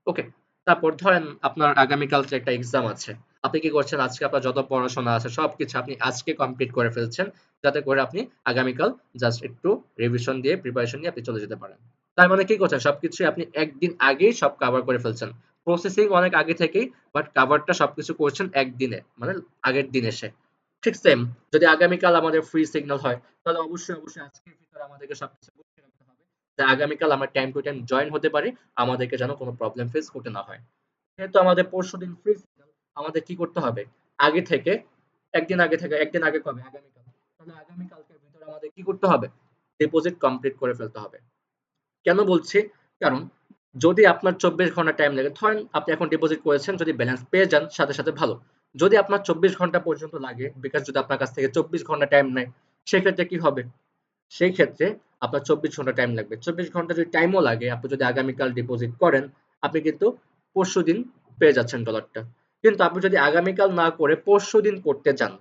ওকে, তারপর ধরেন আপনার আগামীকাল যে একটা এক্সাম আছে, আপনি কি করছেন, আজকে আপনার যত পড়াশোনা আছে সবকিছু আপনি আজকে কমপ্লিট করে ফেলছেন, যাতে করে আপনি আগামীকাল জাস্ট একটু রিভিশন দিয়ে প্রিপারেশন নিয়ে আপনি চলে যেতে পারেন। তার মানে কি করছেন, সবকিছু আপনি একদিন আগেই সব কভার করে ফেলছেন, প্রসেসিং অনেক আগে থেকেই, বাট কভারটা সবকিছু করছেন একদিনে, মানে আগের দিন এসে। ঠিক সেম, যদি আগামীকাল আমাদের ফ্রি সিগন্যাল হয়, তাহলে অবশ্যই অবশ্যই আজকের ভিতরে আমাদেরকে সবকিছু গুছিয়ে রাখতে হবে, যে আগামীকাল আমরা টাইম টু টাইম জয়েন হতে পারি, আমাদেরকে যেন কোনো প্রবলেম ফেস করতে না হয়। যেহেতু আমাদের পরশুদিন ফ্রি সিগন্যাল, আমাদের কি করতে হবে, আগে থেকে, একদিন আগে কবে, আগামীকাল, তাহলে আগামীকালকের ভিতরে আমাদের কি করতে হবে, ডিপোজিট কমপ্লিট করে ফেলতে হবে। কেন বলছি, কারণ যদি আপনার 24 ঘন্টা টাইম লাগে, ধরেন আপনি এখন ডিপোজিট করেছেন, যদি ব্যালেন্স পেয়ে যান সাথে সাথে ভালো। যদি আপনার 24 ঘন্টা পর্যন্ত লাগে, বিকাশ যদি আপনার কাছ থেকে 24 ঘন্টা টাইম নেয়, সেক্ষেত্রে কি হবে, সেই ক্ষেত্রে আপনার 24 ঘন্টা টাইম লাগবে। 24 ঘন্টা যদি টাইমও লাগে, আপনি যদি আগামীকাল ডিপোজিট করেন, আপনি কিন্তু পরশুদিন পেয়ে যাচ্ছেন ডলারটা। কিন্তু আপনি যদি আগামীকাল না করে পরশুদিন করতে চান,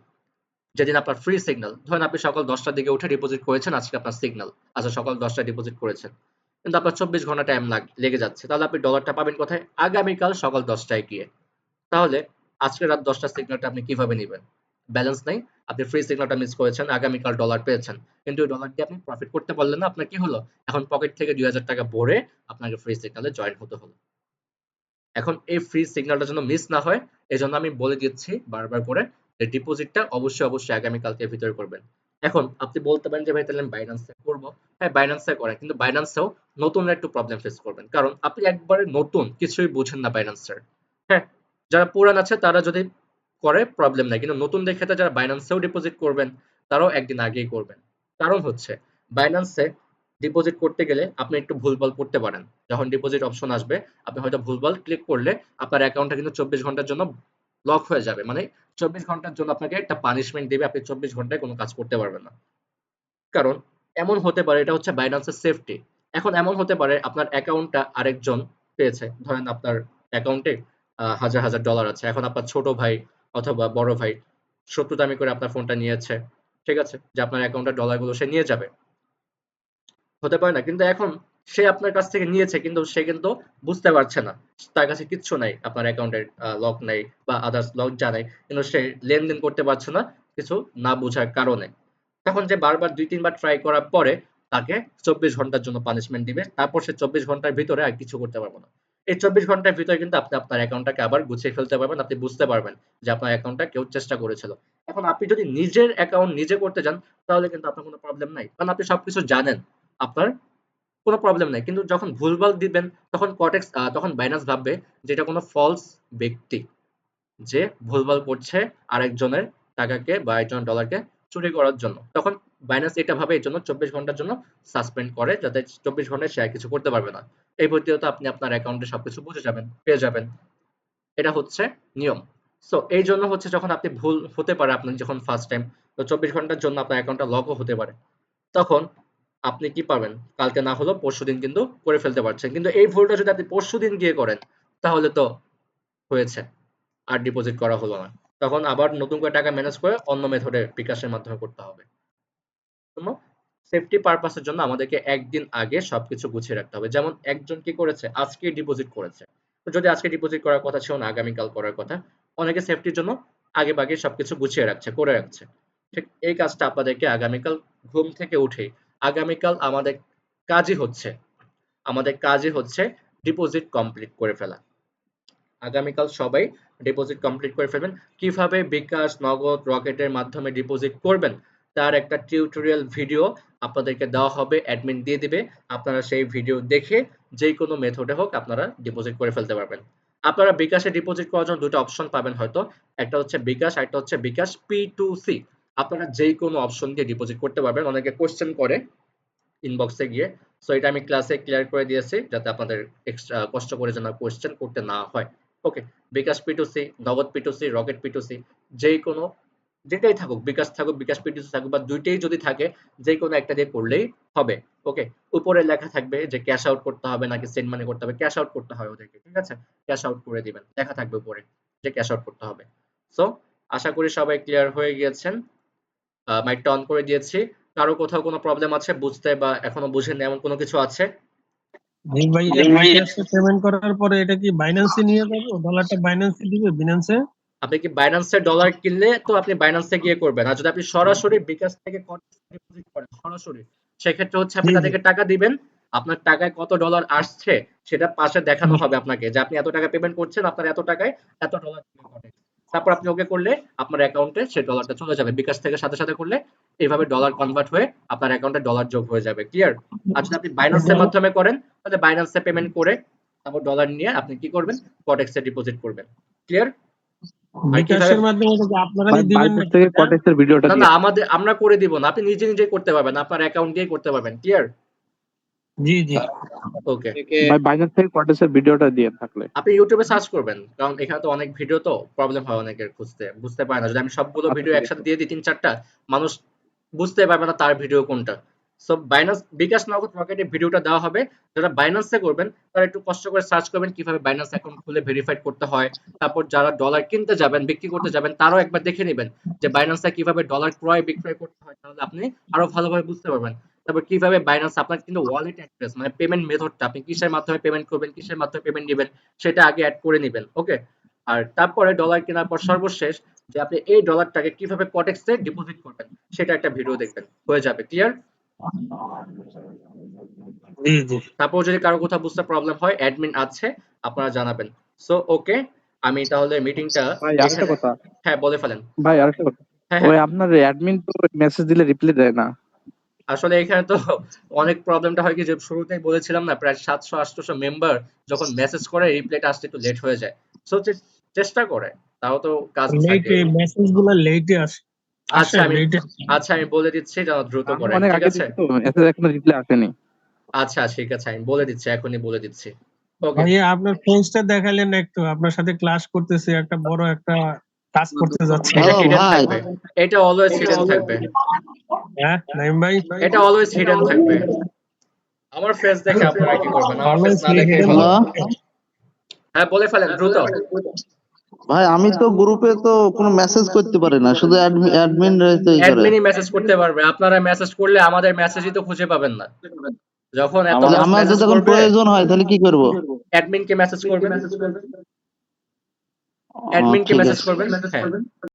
যেদিন আপনার ফ্রি সিগন্যাল, ধরেন আপনি সকাল 10টার দিকে উঠে ডিপোজিট করেছেন, আজকে আপনার সিগন্যাল, আচ্ছা সকাল 10টায় ডিপোজিট করেছেন, কিন্তু আপনার 24 ঘন্টা টাইম লেগে যাচ্ছে, তাহলে আপনি ডলারটা পাবেন কোথায়, আগামীকাল সকাল 10টায় গিয়ে। তাহলে আজকে রাত 10টার সিগন্যালটা আপনি কিভাবে নেবেন, ব্যালেন্স নাই, আপনি ফ্রি সিগন্যালটা মিস করেছেন, আগামীকাল ডলার পেয়েছেন, কিন্তু ওই ডলার দিয়ে আপনি প্রফিট করতে পারলেন না, আপনার কি হলো, এখন পকেট থেকে 2,000 টাকা ভরে আপনাকে ফ্রি সিগন্যালে জয়েন হতে হলো। এখন এই ফ্রি সিগন্যালটা যেন মিস না হয়, এজন্য আমি বলে দিচ্ছি বারবার করে যে ডিপোজিটটা অবশ্যই অবশ্যই আগামীকালকের ভিতরে করবেন। এখন আপনি বলতে পারেন যে ভাই তাহলে আমি বাইন্যান্সে করবো। হ্যাঁ, বাইন্যান্সে করেন, কিন্তু বাইন্যান্সেও নতুন একটু প্রবলেম ফেস করবেন, কারণ আপনি একবারে নতুন, কিছুই বুঝেন না বাইন্যান্সের। হ্যাঁ, যারা পুরান আছে তারা যদি করে প্রবলেম নাই, কিন্তু নতুনদের ক্ষেত্রে যারা বাইন্যান্সেও ডিপোজিট করবেন তারাও একদিন আগেই করবেন। কারণ হচ্ছে বাইন্যান্সে ডিপোজিট করতে গেলে আপনি একটু ভুলভাল করতে পারেন। যখন ডিপোজিট অপশন আসবে আপনি হয়তো ভুলভাল ক্লিক করলে আপনার অ্যাকাউন্টটা কিন্তু 24 ঘন্টার জন্য লক হয়ে যাবে। মানে 24 ঘন্টার জন্য আপনাকে একটা পানিশমেন্ট দিবে, আপনি 24 ঘন্টায় কোনো কাজ করতে পারবেন না। কারণ এমন হতে পারে, এটা হচ্ছে বাইন্যান্সের সেফটি। এখন এমন হতে পারে আপনার অ্যাকাউন্টটা আরেকজন পেয়েছে। ধরেন আপনার অ্যাকাউন্টে হাজার হাজার ডলার আছে। এখন আপনার ছোট ভাই অথবা বড় ভাই শত্রুতামি করে আপনার ফোনটা নিয়েছে। ঠিক আছে? যে আপনার অ্যাকাউন্টের ডলারগুলো সে নিয়ে যাবে। হতে পারে না? কিন্তু এখন সে আপনার কাছ থেকে নিয়েছে, কিন্তু সে কিন্তু বুঝতে পারছে না। তার কাছে কিচ্ছু নাই। আপনার অ্যাকাউন্টের লক নাই বা আদার্স লক জানে। কিন্তু সে লেনদেন করতে পারছে না কিছু না বুঝার কারণে। তখন যে বারবার ২-৩ বার ট্রাই করার পরে তাকে ২৪ ঘন্টার জন্য পানিশমেন্ট দিবে। তারপর সে ২৪ ঘন্টার ভিতরে আর কিছু করতে পারবে না। এই ২৪ ঘন্টার ভিতরে কিন্তু আপনি আপনার অ্যাকাউন্টটাকে আবার গুছিয়ে ফেলতে পারবেন। আপনি বুঝতে পারবেন যে আপনার অ্যাকাউন্টটা কেউ চেষ্টা করেছিল। এখন আপনি যদি নিজের অ্যাকাউন্ট নিজে করতে যান তাহলে কিন্তু আপনার কোনো প্রবলেম নাই। কারণ আপনি সবকিছু জানেন। আপনার কোনো প্রবলেম নাই। কিন্তু যখন ভুলভাল দিবেন তখন কটেক্স তখন বাইন্যান্স ভাববে যে এটা কোনো ফলস ব্যক্তি, যে ভুলভাল করছে আরেকজনের টাকাকে বা একজনের ডলারকে চুরি করার জন্য। তখন বাইন্যান্স এটা ভাবে এর জন্য ২৪ ঘন্টার জন্য সাসপেন্ড করে, যাতে ২৪ ঘন্টায় সে আর কিছু করতে পারবে না। এই প্রক্রিয়াতে আপনি আপনার অ্যাকাউন্টে সবকিছু বুঝে যাবেন, পেয়ে যাবেন। এটা হচ্ছে নিয়ম। সো এই জন্য হচ্ছে যখন আপনি ভুল হতে পারে, আপনি যখন ফার্স্ট টাইম তো ২৪ ঘন্টার জন্য আপনার অ্যাকাউন্টটা লকও হতে পারে। তখন আপনি কি পাবেন? কালকে না হলেও পরশুদিন কিন্তু করে ফেলতে পারছেন। কিন্তু এই ভুলটা যদি আপনি পরশুদিন গিয়ে করেন তাহলে তো হয়েছে। আর ডিপোজিট করা হলো না। তখন আবার নতুন করে টাকা ম্যানেজ করে অন্য মেথডে বিকাশের মাধ্যমে করতে হবে। জন্য সেফটি পারপাস এর জন্য আমাদেরকে একদিন আগে সবকিছু গুছিয়ে রাখতে হবে। যেমন একজন কি করেছে? আজকে ডিপোজিট করেছে। তো যদি আজকে ডিপোজিট করার কথা ছিল না, আগামীকাল করার কথা। অনেকে সেফটির জন্য আগেভাগে সবকিছু গুছিয়ে রাখছে, করে রাখছে। ঠিক এই কাজটা আপনাদেরকে আগামীকাল ঘুম থেকে উঠেই, আগামীকাল আমাদের কাজই হচ্ছে ডিপোজিট কমপ্লিট করে ফেলা। আগামীকাল সবাই ডিপোজিট কমপ্লিট করে ফেলবেন। কিভাবে বিকাশ, নগদ, রকেটের মাধ্যমে ডিপোজিট করবেন তার একটা টিউটোরিয়াল ভিডিও আপনাদেরকে দেওয়া হবে, অ্যাডমিন দিয়ে দিবে। আপনারা সেই ভিডিও দেখে যেই কোনো মেথডে হোক আপনারা ডিপোজিট করে ফেলতে পারবেন। আপনারা বিকাশে ডিপোজিট করার জন্য দুটো অপশন পাবেন হয়তো। একটা হচ্ছে বিকাশ, আরেকটা হচ্ছে বিকাশ P2C। আপনারা যেই কোনো অপশন দিয়ে ডিপোজিট করতে পারবেন। অনেকে কোশ্চেন করে ইনবক্সে গিয়ে। সো এটা আমি ক্লাসে ক্লিয়ার করে দিয়েছি যাতে আপনাদের এক্সট্রা কষ্ট করে যেন কোশ্চেন করতে না হয়। ওকে, বিকাশ P2C, নগদ P2C, রকেট P2C, যেই কোনো যেটাই থাকুক, বিকাশ থাকুক, বিকাশ P2C থাকুক বা দুইটাই যদি থাকে, যে কোনো একটা দিয়ে করলেই হবে। ওকে, উপরে লেখা থাকবে যে ক্যাশ আউট করতে হবে নাকি সেন্ড মানি করতে হবে। ক্যাশ আউট করতে হয় ওদেরকে, ঠিক আছে? ক্যাশ আউট করে দিবেন, লেখা থাকবে উপরে যে ক্যাশ আউট করতে হবে। সো আশা করি সবাই ক্লিয়ার হয়ে গিয়েছেন। মাইকটা অন করে দিয়েছি। কারো কোথাও কোনো প্রবলেম আছে বুঝতে বা এখনো বুঝেননি এমন কোনো কিছু আছে? জি ভাই, বিকাশে পেমেন্ট করার পরে এটা কি বাইন্যান্সে নিয়ে যাবো? ডলারটা বাইন্যান্সে দিবে বিনান্সে? আপনি কি বাইন্যান্সে ডলার কিনলে তো আপনি বাইন্যান্সে গিয়ে করবেন। আর যদি আপনি সরাসরি বিকাশ থেকে ডিপোজিট করেন সরাসরি, সেক্ষেত্রে হচ্ছে আপনি জি জি তাদেরকে টাকা দিবেন। আপনার টাকায় কত ডলার আসছে সেটা পাশে দেখানো হবে আপনাকে, যে আপনি এত টাকা পেমেন্ট করছেন, আপনার এত টাকায় এত ডলার করে। তারপর আপনি ওকে করলে আপনার অ্যাকাউন্টে সেই ডলারটা চলে যাবে। বিকাশ থেকে সাথে সাথে করলে এইভাবে ডলার কনভার্ট হয়ে আপনার অ্যাকাউন্টে ডলার যোগ হয়ে যাবে। ক্লিয়ার? আর যদি আপনি বাইন্যান্সের ডলার মাধ্যমে করেন তাহলে বাইন্যান্সে পেমেন্ট করে তারপর ডলার নিয়ে আপনি কি করবেন? কটেক্সে ডিপোজিট করবেন। ক্লিয়ার? আর কিভাবে? বিকাশের মাধ্যমে এটা কি আপনারাই ভাই দিবেন বাইন্যান্স নাকি থেকে এটা? কটেক্সের ভিডিওটা না, দিয়ে না, আমরা করে দিব না। আপনি নিজে নিজেই করতে পারবেন। আপনার অ্যাকাউন্ট দিয়েই করতে পারবেন। ক্লিয়ার? জি জি ওকে। ভাই বাইন্যান্স থেকে কটেক্সের ভিডিওটা দিয়ে থাকলে। আপনি ইউটিউবে সার্চ করবেন, কারণ এখানে তো অনেক ভিডিও, তো প্রবলেম হয় অনেকের খুঁজতে, বুঝতে পারে না। যদি আমি সবগুলো আচ্ছা ভিডিও ঠিক আছে। একসাথে দিয়ে দিই ৩-৪টা, মানুষ বুঝতে পারবে না তার ভিডিও কোনটা। সো বাইন্যান্স, বিকাশ, নগদ, রকেটে ভিডিওটা দেওয়া হবে। যারা বাইন্যান্সে করবেন তারা একটু কষ্ট করে সার্চ করবেন কিভাবে বাইন্যান্স অ্যাকাউন্ট খুলে ভেরিফাইড করতে হয়। তারপর যারা ডলার কিনতে যাবেন, বিক্রি করতে যাবেন, তারাও একবার দেখে নেবেন যে বাইন্যান্সে কিভাবে ডলার ক্রয় বিক্রয় করতে হয়, তাহলে আপনি আরো ভালোভাবে বুঝতে পারবেন। তারপর কিভাবে বাইন্যান্স আপনার কিন্তু ওয়ালেট অ্যাড্রেস, মানে পেমেন্ট মেথডটা, আপনি কিসের মাধ্যমে পেমেন্ট করবেন, কিসের মাধ্যমে পেমেন্ট নেবেন, সেটা আগে অ্যাড করে নেবেন। ওকে, আর তারপরে ডলার কেনার পর সর্বশেষ যে আপনি এই ডলারটাকে কিভাবে কটেক্সে ডিপোজিট করবেন সেটা একটা ভিডিও দেখবেন, হয়ে যাবে। ক্লিয়ার? জি জি তারপর যদি কারো কোথাও বুঝতে প্রবলেম হয়, অ্যাডমিন আছে, আপনারা জানাবেন। সো ওকে, আমি তাহলে মিটিংটা ভাই আরেকটা এখানে, কথা, হ্যাঁ বলে ফেলেন। ভাই আরেকটা কথা, হ্যাঁ, ওই হ্যাঁ। আপনার অ্যাডমিন তো মেসেজ দিলে রিপ্লাই দেয় না। আসলে এখানে তো অনেক প্রবলেমটা হয় কি যে শুরুতেই বলেছিলাম না প্রায় 700-800 মেম্বার যখন মেসেজ করে রিপ্লাইটা আসতে একটু লেট হয়ে যায়। সো চেষ্টা করে। তাও তো কাজ লেট থাকে। মেসেজ গুলো লেটে আসে আচ্ছা আমি লেটে। বলে দিচ্ছি যেন দ্রুত আমি করেন। অনেক ঠিক আগে আছে? দিচ্ছি তো মেসেজ এখনো রিপ্লাই আসেনি। আচ্ছা ঠিক আছে আমি বলে দিচ্ছি, এখনই বলে দিচ্ছি। ওকে। ভাইয়া আপনার ফেসটা দেখালেন না একটু, আপনার সাথে ক্লাস করতেছে, একটা বড় একটা কাজ করতে যাচ্ছে। এটা হ্যালো হিডেন ভাই, থাকবে। এটা অলওয়েজ হিডেন থাকবে। হ্যাঁ নাইম ভাই, এটা অলওয়েজ হিডেন থাকবে। আমার ফেস দেখে আপনারা কি করবেন? আমার ফেস অলওয়েজ না দেখেই হিডেন ভালো। হ্যালো হ্যাঁ বলে ফেলেন দ্রুত। ভাই, আমি তো গ্রুপে তো কোনো মেসেজ করতে পারি না, শুধু অ্যাডমিন রয়েছে এই করে। অ্যাডমিনই মেসেজ করতে পারবে। আপনারা মেসেজ করলে আমাদের মেসেজই তো খুঁজে পাবেন না। যখন এত তাহলে মাস আমার মেসেজ যখন করবে, প্রয়োজন হয় তাহলে কি করব? অ্যাডমিনকে মেসেজ করবেন। অ্যাডমিনকে ঠিক মেসেজ আছে। করবেন। হ্যাঁ।